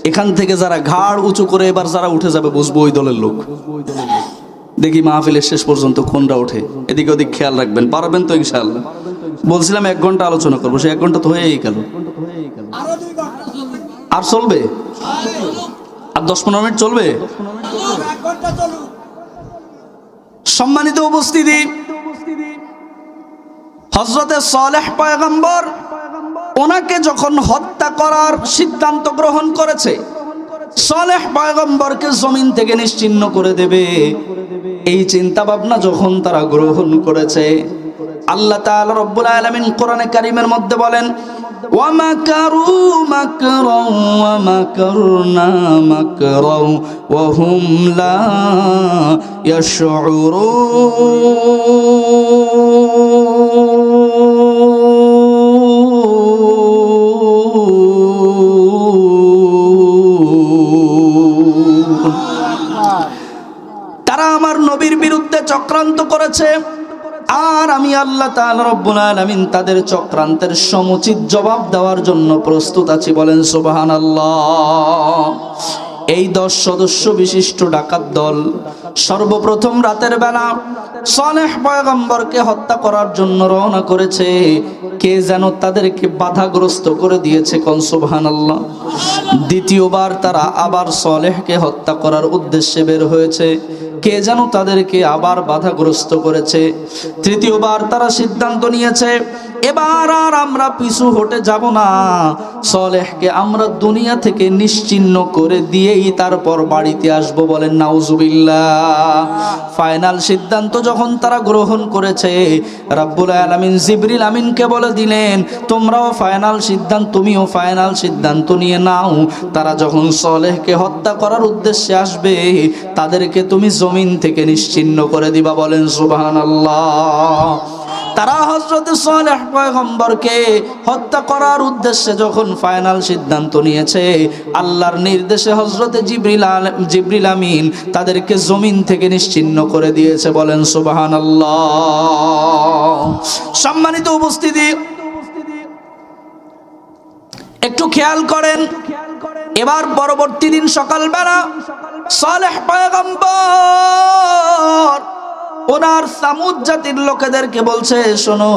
এখান থেকে যারা ঘাড় উঁচু করে এবার যারা উঠে যাবে বুঝবো ওই দলের লোক। দেখি মাহফিলের শেষ পর্যন্ত কোনটা ওঠে, এদিকে ওদিক খেয়াল রাখবেন। পারবেন তো ইনশাআল্লাহ? বলছিলাম 1 ঘন্টা আলোচনা করবো, সে 1 ঘন্টা তো হয়েই গেল। আর চলবে? আর 10-15 মিনিট চলবে? সম্মানিত উপস্থিতি, হযরতে সালেহ পয়গম্বর ওনাকে যখন হত্যা করার সিদ্ধান্ত গ্রহণ করেছে, সালেহ পয়গম্বরকে জমিন থেকে নিশ্চিহ্ন করে দেবে, এই চিন্তা ভাবনা যখন তারা গ্রহণ করেছে, আল্লাহ তাআলা রব্বুল আলামিন কোরআনে কারীমের মধ্যে বলেন, ওয়ামাকারু মাকরাও ওয়ামাকারনা মাকরাও ওয়াহুম লা ইয়াশউরুন। তারা আমার নবীর বিরুদ্ধে চক্রান্ত করেছে, আর আমি আল্লাহ তাআলা রব্বুল আলামিন তাদের চক্রান্তের সমুচিত জবাব দেওয়ার জন্য প্রস্তুত আছি। বলেন সুবহানাল্লাহ। এই 10 সদস্য বিশিষ্ট ডাকাত দল সর্বপ্রথম রাতের বেলা সালেহ পয়গম্বরকে হত্যা করার জন্য রওনা করেছে। কে যেন তাদেরকে বাধাগ্রস্ত করে দিয়েছে, কোন সুবহানাল্লাহ। দ্বিতীয়বার তারা আবার সালেহকে হত্যা করার উদ্দেশ্যে বের হয়েছে, কে যেন তাদেরকে আবার বাধাগ্রস্ত করেছে। তৃতীয়বার তারা সিদ্ধান্ত নিয়েছে, এবার আর আমরা পিছু হটে যাব না, সালেহকে আমরা দুনিয়া থেকে নিশ্চিহ্ন করে দিয়েই তারপর বাড়িতে আসব। বলেন নাউজুবিল্লাহ। ফাইনাল সিদ্ধান্ত যখন তারা গ্রহণ করেছে, রাব্বুল আলামিন জিবরিল আমিনকে বলে দিলেন, তোমরাও ফাইনাল সিদ্ধান্ত, তুমিও ফাইনাল সিদ্ধান্ত নিয়ে নাও। তারা যখন সালেহকে হত্যা করার উদ্দেশ্যে আসবে, তাদেরকে তুমি জমিন থেকে নিশ্চিহ্ন করে দিবা। বলেন সুবহানাল্লাহ। তারা হযরত সালেহ পয়গম্বরকে হত্যা করার উদ্দেশ্যে যখন ফাইনাল সিদ্ধান্ত নিয়েছে, আল্লাহর নির্দেশে হযরত জিবরিল আমিন তাদেরকে জমিন থেকে নিশ্চিহ্ন করে দিয়েছে। বলেন সুবহানাল্লাহ। সম্মানিত উপস্থিতি, একটু খেয়াল করেন। এবার পরবর্তী দিন সকালবেলা সালেহ পয়গম্বর ওনার সামুদ জাতির লোকেদেরকে বলছে, শোনো,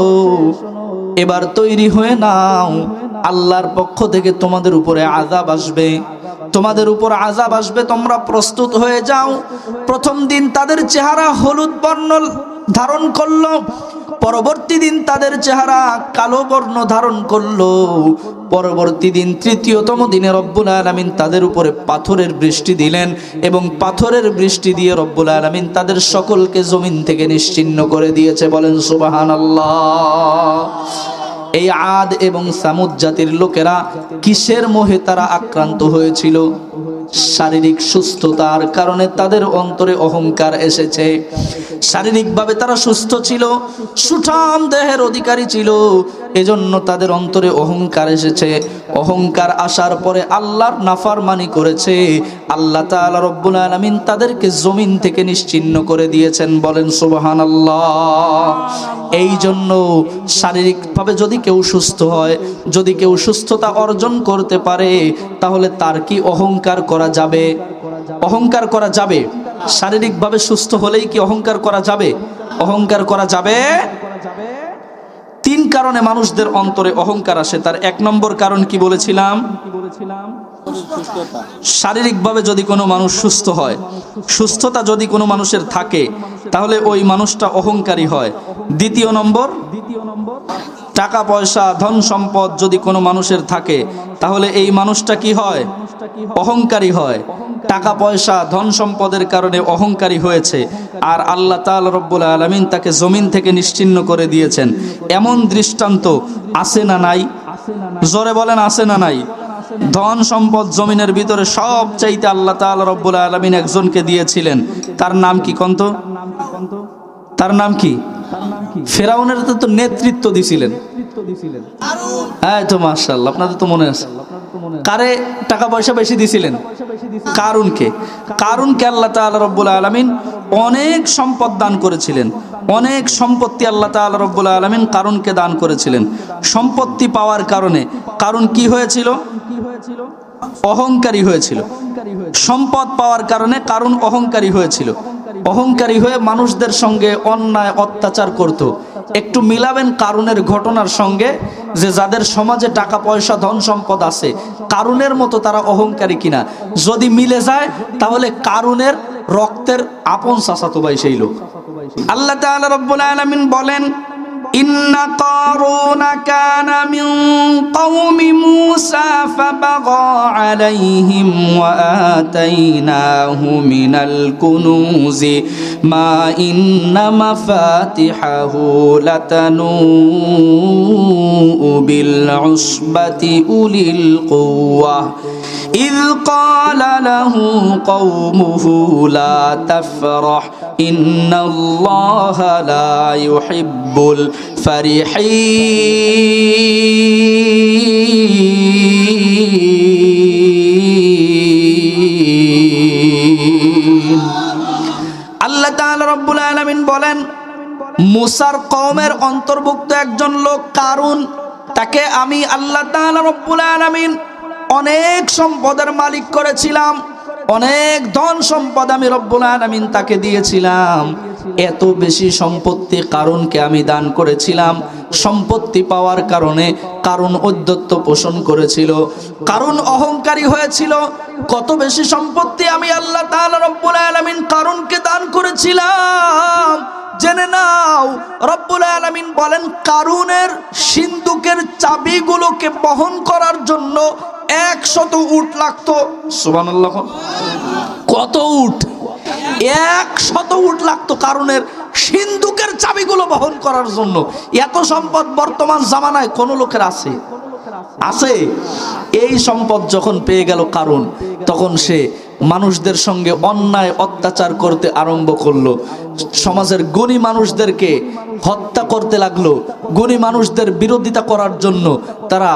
এবার তৈরি হয়ে নাও, আল্লাহর পক্ষ থেকে তোমাদের উপরে আযাব আসবে, তোমাদের উপর আযাব আসবে, তোমরা প্রস্তুত হয়ে যাও। প্রথম দিন তাদের চেহারা হলুদ বর্ণ ধারণ করলো, পরবর্তী দিন তাদের চেহারা কালো বর্ণ ধারণ করলো, পরবর্তী দিন তৃতীয়তম দিনে রব্বুল আলামিন তাদের উপরে পাথরের বৃষ্টি দিলেন, এবং পাথরের বৃষ্টি দিয়ে রব্বুল আলামিন তাদের সকলকে জমিন থেকে নিশ্চিহ্ন করে দিয়েছে। বলেন সুবহানাল্লাহ। এই আদ এবং সামুদ জাতির লোকেরা কিসের মোহে তারা আক্রান্ত হয়েছিল? শারীরিক সুস্থতার কারণে তাদের অন্তরে অহংকার এসেছে। শারীরিকভাবে তারা সুস্থ ছিল, সুঠাম দেহের অধিকারী ছিল, এজন্য তাদের অন্তরে অহংকার এসেছে। অহংকার আসার পরে আল্লাহর নাফরমানি করেছে, আল্লাহ তাআলা রব্বুল আলামিন তাদেরকে জমিন থেকে নিশ্চিহ্ন করে দিয়েছেন। বলেন সুবহানাল্লাহ। এই জন্য শারীরিকভাবে যদি কেউ সুস্থ হয়, যদি কেউ সুস্থতা অর্জন করতে পারে, তাহলে তার কি অহংকার করা যাবে? অহংকার করা যাবে? শারীরিকভাবে সুস্থ হলেই কি অহংকার করা যাবে? অহংকার করা যাবে। 3 কারণে মানুষদের অন্তরে অহংকার আসে। তার 1 নম্বর কারণ কি বলেছিলাম? শারীরিকভাবে যদি কোনো মানুষ সুস্থ হয়, সুস্থতা যদি কোনো মানুষের থাকে, তাহলে ওই মানুষটা অহংকারী হয়। দ্বিতীয় নম্বর, টাকা পয়সা ধন সম্পদ যদি কোনো মানুষের থাকে, তাহলে এই মানুষটা কি হয়? অহংকারী হয়। টাকা পয়সা ধন সম্পদের কারণে অহংকারী হয়েছে, আর আল্লাহ তাআলা রব্বুল আলামিন তাকে জমিন থেকে নিশ্চিহ্ন করে দিয়েছেন। এমন দৃষ্টান্ত আছে না নাই? জোরে বলেন, আছে না নাই? ধন সম্পদ জমিনের ভিতরে সব চাইতে আল্লাহ তাআলা রব্বুল আলামিন একজনকে দিয়েছিলেন। তার নাম কি কন্ত? তার নাম কি? ফেরাউনের তো নেতৃত্ব দিছিলেন। হ্যাঁ তো মাশাআল্লাহ, আপনাদের তো মনে আছে। কারে টাকা পয়সা বেশি দিছিলেন? কারুনকে। কারুনকে আল্লাহ তাআলা রব্বুল আলামিন অনেক সম্পদ দান করেছিলেন, অনেক সম্পত্তি আল্লাহ তাআলা রব্বুল আলামিন কারুনকে দান করেছিলেন। সম্পত্তি পাওয়ার কারণে কারুন কি হয়েছিল? অহংকারী হয়েছিল। সম্পদ পাওয়ার কারণে কারুন অহংকারী হয়েছিল। অহংকারী হয়ে মানুষদের সঙ্গে অন্যায় অত্যাচার করত। একটু মিলাবেন কারুনের ঘটনার সঙ্গে, যে যাদের সমাজে টাকা পয়সা ধন সম্পদ আছে কারুনের মতো তারা অহংকারী কিনা। যদি মিলে যায় তাহলে কারুনের রক্তের আপন চাচাতো ভাই সেই লোক। আল্লাহ তাআলা রব্বুল আলামিন বলেন, ইন্না কারুনা কানা মিন কওমি মূসা ফাবাগা আলাইহিম ওয়া আতাইনাহু মিনাল কুনুজি মা ইন্না মাফাতিহাহু লাতানু বিল উসবাতি উলিল কুওয়া إذ قال له قومه لا تفرح إن الله لا يحب الفرحين আল্লাহ তাআলা রব্বুল আলামিন বলেন, মুসার কওমের অন্তর্ভুক্ত একজন লোক কারুন, তাকে আমি আল্লাহ তাআলা রব্বুল আলামিন অনেক সম্পদের মালিক করেছিলাম, অনেক ধন সম্পদ আমি রব্বুল আলামিন তাকে দিয়েছিলাম। এত বেশি সম্পত্তি কারুনকে আমি দান করেছিলাম। সম্পত্তি পাওয়ার কারণে কারুন ঔদ্ধত্য পোষণ করেছিল, কারুন অহংকারী হয়েছিল। কত বেশি সম্পত্তি আমি আল্লাহ তাআলা রব্বুল আলামিন কারুনকে দান করেছিলাম জেনে নাও। রব্বুল আলামিন বলেন, কারুনের সিন্ধুকের চাবিগুলোকে বহন করার জন্য 100 উট লাগতো। সুবহানাল্লাহ। কত উট? 100 উট লাগতো কারুনের সিন্ধুকের চাবিগুলো বহন করার জন্য। এত সম্পদ বর্তমান জামানায় কোন লোকের আছে? আছে? এই সম্পদ যখন পেয়ে গেল কারুন, তখন সে মানুষদের সঙ্গে অন্যায় অত্যাচার করতে আরম্ভ করলো। সমাজের গুণী মানুষদেরকে হত্যা করতে লাগলো। গুণী মানুষদের বিরোধিতা করার জন্য তারা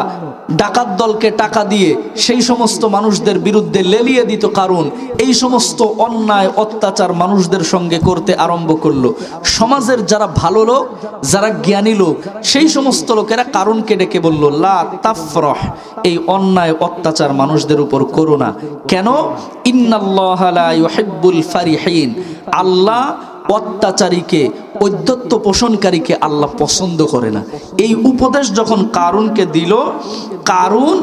ডাকাত দলকে টাকা দিয়ে সেই সমস্ত মানুষদের বিরুদ্ধে লেলিয়ে দিত কারুন। এই সমস্ত অন্যায় অত্যাচার মানুষদের সঙ্গে করতে আরম্ভ করলো। সমাজের যারা ভালো লোক, যারা জ্ঞানী লোক, সেই সমস্ত লোকেরা কারুনকে ডেকে বলল, লা তাফরহ, এই অন্যায় অত্যাচার মানুষদের উপর করো না। কেন? ইন্নাল্লাহা লা ইউহিব্বুল ফারিহিন, আল্লাহ অত্যাচারীকে, ঔদ্ধত্য পোষণকারীকে আল্লাহ পছন্দ করে না। এই উপদেশ যখন কারুনকে দিল, কারুন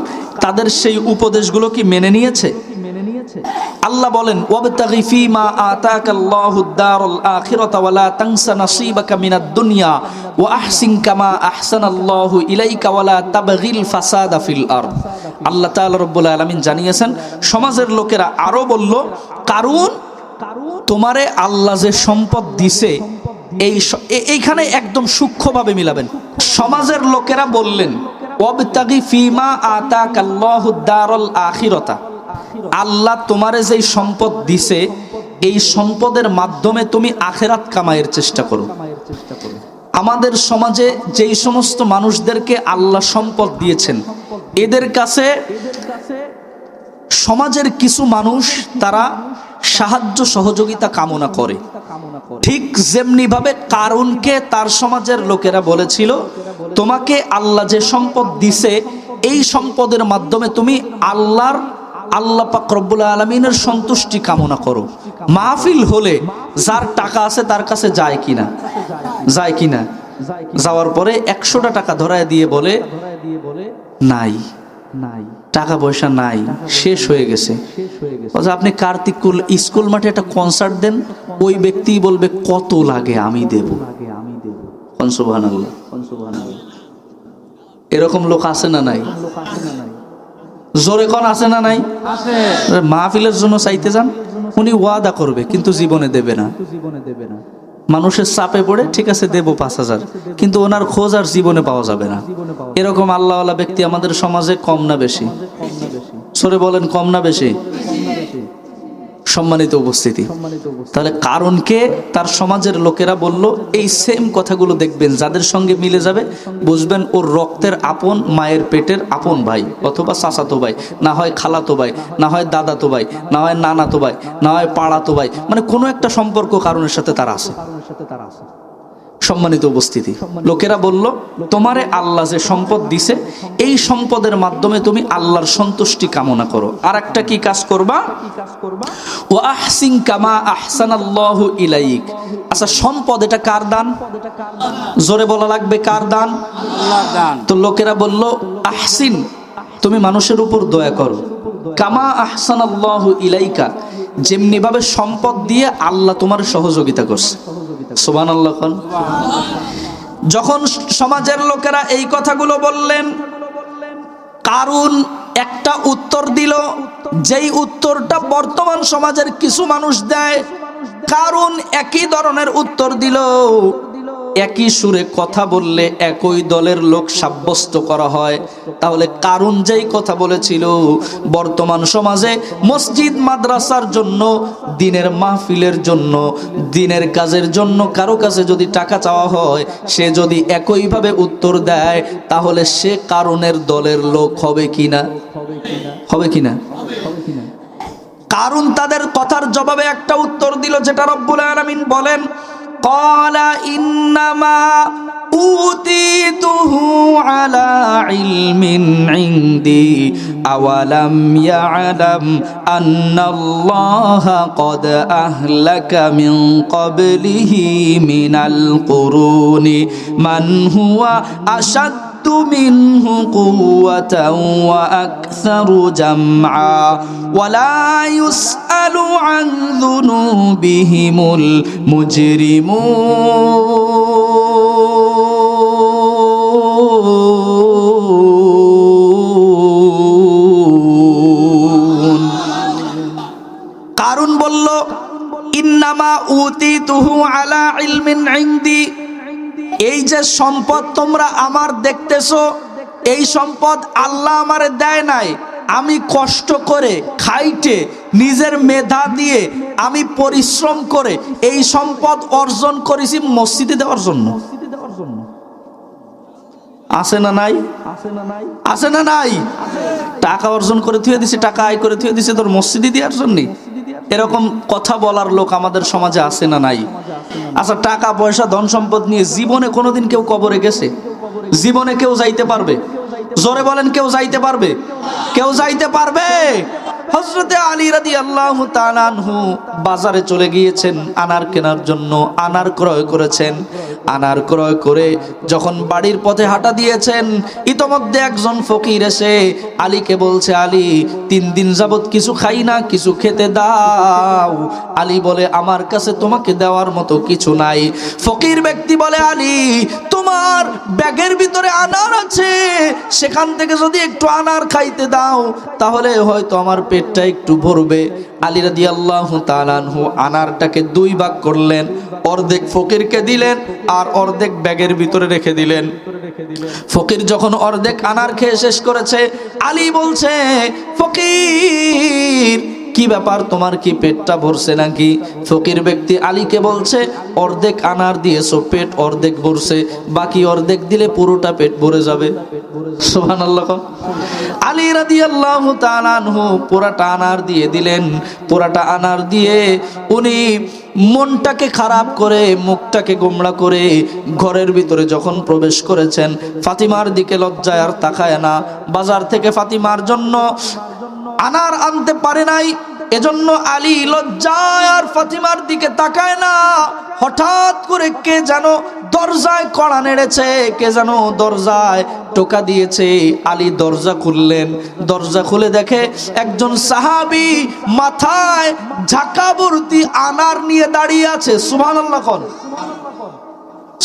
তাদের সেই উপদেশগুলো কি মেনে নিয়েছে? আল্লাহ বলেন, ওয়াবতাগি ফীমা আতাকাল্লাহুদ দারুল আখিরাতা ওয়া লা তানসা নাসীবাকা মিনাদ দুনিয়া ওয়া আহসিন কামা আহসানাল্লাহু ইলাইকা ওয়া লা তাবগিল ফাসাদা ফিল আরদ। আল্লাহ তাআলা রব্বুল আলামিন জানিয়েছেন। সমাজের লোকেরা আরো বলল, কারুন তোমারে আল্লাহ যে সম্পদ দিছে, এইখানে একদম সূক্ষ্মভাবে মিলাবেন। সমাজের লোকেরা বললেন, ওয়াবতাগি ফীমা আতাকাল্লাহুদ দারুল আখিরাতা, আল্লাহ তোমারে যেই সম্পদ দিছে এই সম্পদের মাধ্যমে তুমি আখিরাত কামাইয়ের চেষ্টা করো। আমাদের সমাজে যেই সমস্ত মানুষদেরকে আল্লাহ সম্পদ দিয়েছেন, এদের কাছে সমাজের কিছু মানুষ তারা সাহায্য সহযোগিতা কামনা করে। ঠিক যেমনি ভাবে কারুনকে তার সমাজের লোকেরা বলেছিল, তোমাকে আল্লাহ যে সম্পদ দিছে এই সম্পদের মাধ্যমে তুমি আল্লাহ পাক রব্বুল আলামিনের সন্তুষ্টি কামনা করো। মাহফিল হলে যার টাকা আছে তার কাছে যায় কিনা? যায় কিনা? যাওয়ার পরে 100টা টাকা ধরায় দিয়ে বলে, নাই, টাকা পয়সা নাই, শেষ হয়ে গেছে। আপনি কার্তিক স্কুল মাঠে একটা কনসার্ট দেন, ওই ব্যক্তি বলবে কত লাগে আমি দেব। সুবহানাল্লাহ। এরকম লোক আছে না নাই? জোরে কোন আছে না নাই? মাহফিলের জন্য চাইতে যান, উনি ওয়াদা করবে কিন্তু জীবনে দেবে না। মানুষের চাপে পড়ে ঠিক আছে দেব 5000, কিন্তু ওনার খোঁজ আর জীবনে পাওয়া যাবে না। এরকম আল্লাহওয়ালা ব্যক্তি আমাদের সমাজে কম না বেশি? সরে বলেন, কম না বেশি? সম্মানিত উপস্থিতি, তাহলে কারণকে তার সমাজের লোকেরা বলল। এই সেম কথাগুলো দেখবেন যাদের সঙ্গে মিলে যাবে, বুঝবেন ওর রক্তের আপন, মায়ের পেটের আপন ভাই অথবা চাচাতো ভাই, না হয় খালাতো ভাই, না হয় দাদাতো ভাই, না হয় নানাতো ভাই, না হয় পাড়াতো ভাই, মানে কোনো একটা সম্পর্ক কারণের সাথে তারা আছে। সম্মানিত উপস্থিতি, লোকেরা বলল তোমারে আল্লাহ যে সম্পদ দিছে, এই সম্পদের মাধ্যমে তুমি আল্লাহর সন্তুষ্টি কামনা করো। আর একটা কি কাজ করবা? ওয়া আহসিন কামা আহসানাল্লাহু ইলাইক। আচ্ছা, সম্পদ এটা কার দান? জোরে বলা লাগবে, কার দান? আল্লাহর দান। তো লোকেরা বলল আহসিন, তুমি মানুষের উপর দয়া করো। কামা আহসানাল্লাহু ইলাইকা, যেমনি ভাবে সম্পদ দিয়ে আল্লাহ তোমার সহযোগিতা করছে। সুবহানাল্লাহ। যখন সমাজের লোকেরা এই কথাগুলো বললেন, কারুন একটা উত্তর দিল, যেই উত্তরটা বর্তমান সমাজের কিছু মানুষ দেয়। কারুন একই ধরনের উত্তর দিল। একই সুরে কথা বললে একই দলের লোক সাব্যস্ত করা হয়। তাহলে কারুন যেই কথা বলেছিল, বর্তমান সমাজে মসজিদ মাদ্রাসার জন্য, দিনের মাহফিলের জন্য, দিনের কাজের জন্য কারো কাছে যদি টাকা চাওয়া হয়, সে যদি একইভাবে উত্তর দেয়, তাহলে সে কারুনের দলের লোক হবে কিনা? হবে কিনা? কারুন তাদের কথার জবাবে একটা উত্তর দিল, যেটা রব্বুল আলামিন বলেন, قال إنما أوتيته على علم عندي أولم يعلم أن الله قد أهلك من قبله من القرون من هو أشد منه قوة وأكثر جمعا ولا يسأل عن ذنوبهم المجرمون। কারুন বলল ইন্নামা উতিতুহু আলা ইলমিন ইনদি, এই যে সম্পদ তোমরা আমার দেখতেছো, এই সম্পদ আল্লাহ আমারে দেয় নাই। আমি কষ্ট করে খাইটে নিজের মেধা দিয়ে আমি পরিশ্রম করে এই সম্পদ অর্জন করেছি মসজিদে দেওয়ার জন্য। আছে না নাই? আছে না নাই? টাকা অর্জন করে থুয়ে দিছে, টাকা আয় করে থুয়ে দিছে তোর মসজিদে দেওয়ার জন্য। এরকম কথা বলার লোক আমাদের সমাজে আছে না নাই? আচ্ছা, টাকা পয়সা ধন সম্পদ নিয়ে জীবনে কোনোদিন কেউ কবরে গেছে? জীবনে কেউ যাইতে পারবে? জোরে বলেন, কেউ যাইতে পারবে? কেউ যাইতে পারবে? হযরতে আলী রাদিয়াল্লাহু তাআলা আনহু বাজারে চলে গিয়েছেন আনার কেনার জন্য। আনার ক্রয় করেছেন। আনার ক্রয় করে যখন বাড়ির পথে হাঁটা দিয়েছেন, ইতোমধ্যে একজন ফকির এসে আলীকে বলছে, আলী 3 দিন যাবত কিছু খাই না, কিছু খেতে দাও। আলী বলে, আমার কাছে তোমাকে দেওয়ার মতো কিছু নাই। ফকির ব্যক্তি বলে, আলী তোমার ব্যাগের ভিতরে আনার আছে, সেখান থেকে যদি একটু আনার খাইতে দাও, তাহলে হয়তো আমার পেটটা একটু ভরবে। আলী রাদিয়াল্লাহু তাআলা আনহু আনারটাকে 2 ভাগ করলেন, অর্ধেক ফকিরকে দিলেন আর অর্ধেক ব্যাগের ভিতরে রেখে দিলেন। ফকির যখন অর্ধেক আনার খেয়ে শেষ করেছে, আলী বলছে, ফকির কি ব্যাপার, তোমার কি পেটটা ভরছে নাকি? ফকির ব্যক্তি আলীকে বলছে, অর্ধেক আনার দিয়েছো, পেট অর্ধেক ভরছে, বাকি অর্ধেক দিলে পুরোটা পেট ভরে যাবে। সুবহানাল্লাহ। আলী রাদিয়াল্লাহু তাআলা আনহু পুরাটা আনার দিয়ে দিলেন। পুরাটা আনার দিয়ে উনি মনটাকে খারাপ করে, মুখটাকে গোমড়া করে ঘরের ভিতরে যখন প্রবেশ করেছেন, ফাতিমার দিকে লজ্জায় আর তাকায় না। বাজার থেকে ফাতিমার জন্য আনার আনতে পারে নাই, এজন্য আলী লজ্জায় আর ফাতিমার দিকে তাকায় না। হঠাৎ করে কে যেন দরজায় কড়া নেড়েছে, কে যেন দরজায় টোকা দিয়েছে। আলী দরজা খুললেন। দরজা খুলে দেখে একজন সাহাবী মাথায় ঝাঁকা ভর্তি আনার নিয়ে দাঁড়িয়ে আছে। সুবহানাল্লাহ।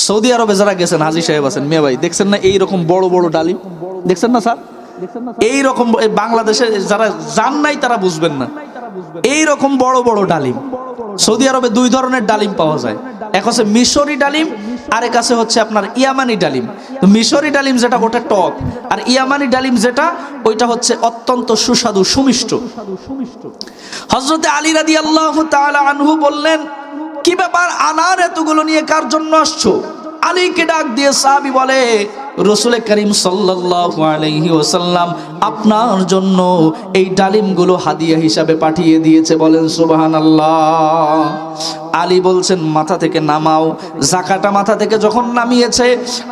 সৌদি আরবে যারা গেছেন, হাজী সাহেব আছেন, মেয়ে ভাই, দেখছেন না এইরকম বড় বড় ডালিম? দেখছেন না স্যার? এইরকম বাংলাদেশে যারা যান নাই তারা বুঝবেন না। এইরকম বড় বড় ডালিম সৌদি আরবে দুই ধরনের ডালিম পাওয়া যায়, এক হচ্ছে মিশরি ডালিম, আর এক আছে হচ্ছে আপনার ইয়ামানি ডালিম। তো মিশরি ডালিম যেটা ওটা টক, আর ইয়ামানি ডালিম যেটা ওইটা হচ্ছে অত্যন্ত সুস্বাদু সুমিষ্ট। হযরতে আলী রাদিয়াল্লাহু তাআলা আনহু বললেন, কি ব্যাপার, আনার এতগুলো নিয়ে কার জন্য আসছো? আলীকে ডাক দিয়ে সাহাবী বলে, রাসূল করিম সাল্লাল্লাহু আলাইহি ওয়াসাল্লাম আপনার জন্য এই ডালিমগুলো হাদিয়া হিসাবে পাঠিয়ে দিয়েছে। বলেন সুবহানাল্লাহ। আলী বলছেন, মাথা থেকে নামাও। জাকাটা মাথা থেকে যখন নামিয়েছে,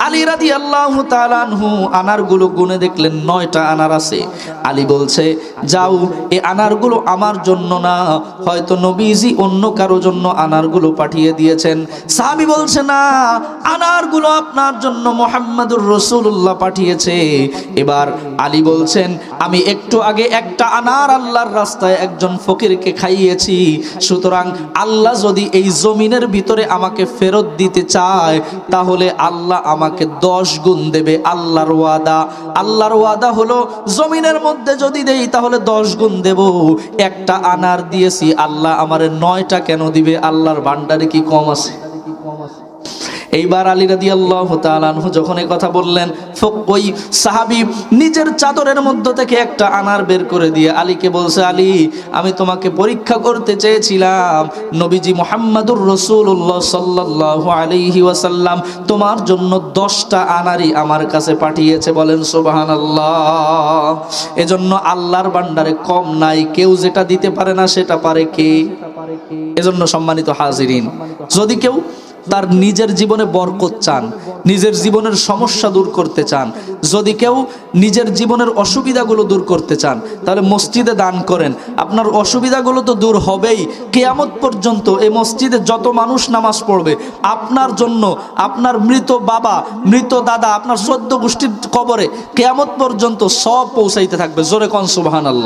আলী রাদিয়াল্লাহু তাআলা আনহু আনারগুলো গুনে দেখলেন 9টা আনার আছে। আলী বলছে, যাও, এই আনারগুলো আমার জন্য না, হয়তো নবীজি অন্য কারো জন্য আনারগুলো পাঠিয়ে দিয়েছেন। সাহাবী বলছে, না, আনারগুলো আপনার জন্য মুহাম্মদুর রাসূলুল্লাহ পাঠিয়েছে। এবার আলী বলছেন, আমি একটু আগে একটা আনার আল্লাহর রাস্তায় একজন ফকিরকে খাইয়েছি, সুতরাং আল্লাহ যদি এই জমিনের ভিতরে আমাকে ফেরত দিতে চায় তাহলে আল্লাহ আমাকে 10 গুণ দেবে। আল্লাহর ওয়াদা, আল্লাহর ওয়াদা হলো জমিনের মধ্যে যদি দেই তাহলে 10 গুণ দেব। একটা আনার দিয়েছি, আল্লাহ আমারে 9টা কেন দিবে? আল্লাহর ভান্ডারে কি কম আছে? এইবার আলী রাদিয়াল্লাহু তাআলা আনহু যখন এই কথা বললেন, ওই সাহাবী নিজের চাদরের মধ্য থেকে একটা আনার বের করে দিয়ে আলীকে বলছে, আলী, আমি তোমাকে পরীক্ষা করতে চেয়েছিলাম, নবীজি মুহাম্মদুর রাসূলুল্লাহ সাল্লাল্লাহু আলাইহি ওয়াসাল্লাম তোমার জন্য 10টা আনারই আমার কাছে পাঠিয়েছে। বলেন সুবহানাল্লাহ। এজন্য আল্লাহর ভান্ডারে কম নাই, কেউ যেটা দিতে পারে না সেটা পারে কে? এজন্য সম্মানিত হাজিরিন, যদি কেউ তার নিজের জীবনে বরকত চান, নিজের জীবনের সমস্যা দূর করতে চান, যদি কেউ নিজের জীবনের অসুবিধাগুলো দূর করতে চান, তাহলে মসজিদে দান করেন। আপনার অসুবিধাগুলো তো দূর হবেই। কিয়ামত পর্যন্ত এই মসজিদে যত মানুষ নামাজ পড়বে আপনার জন্য, আপনার মৃত বাবা, মৃত দাদা, আপনার 14 গোষ্ঠীর কবরে কিয়ামত পর্যন্ত সব পৌঁছাইতে থাকবে। জোরে কোন সুবহানাল্লাহ।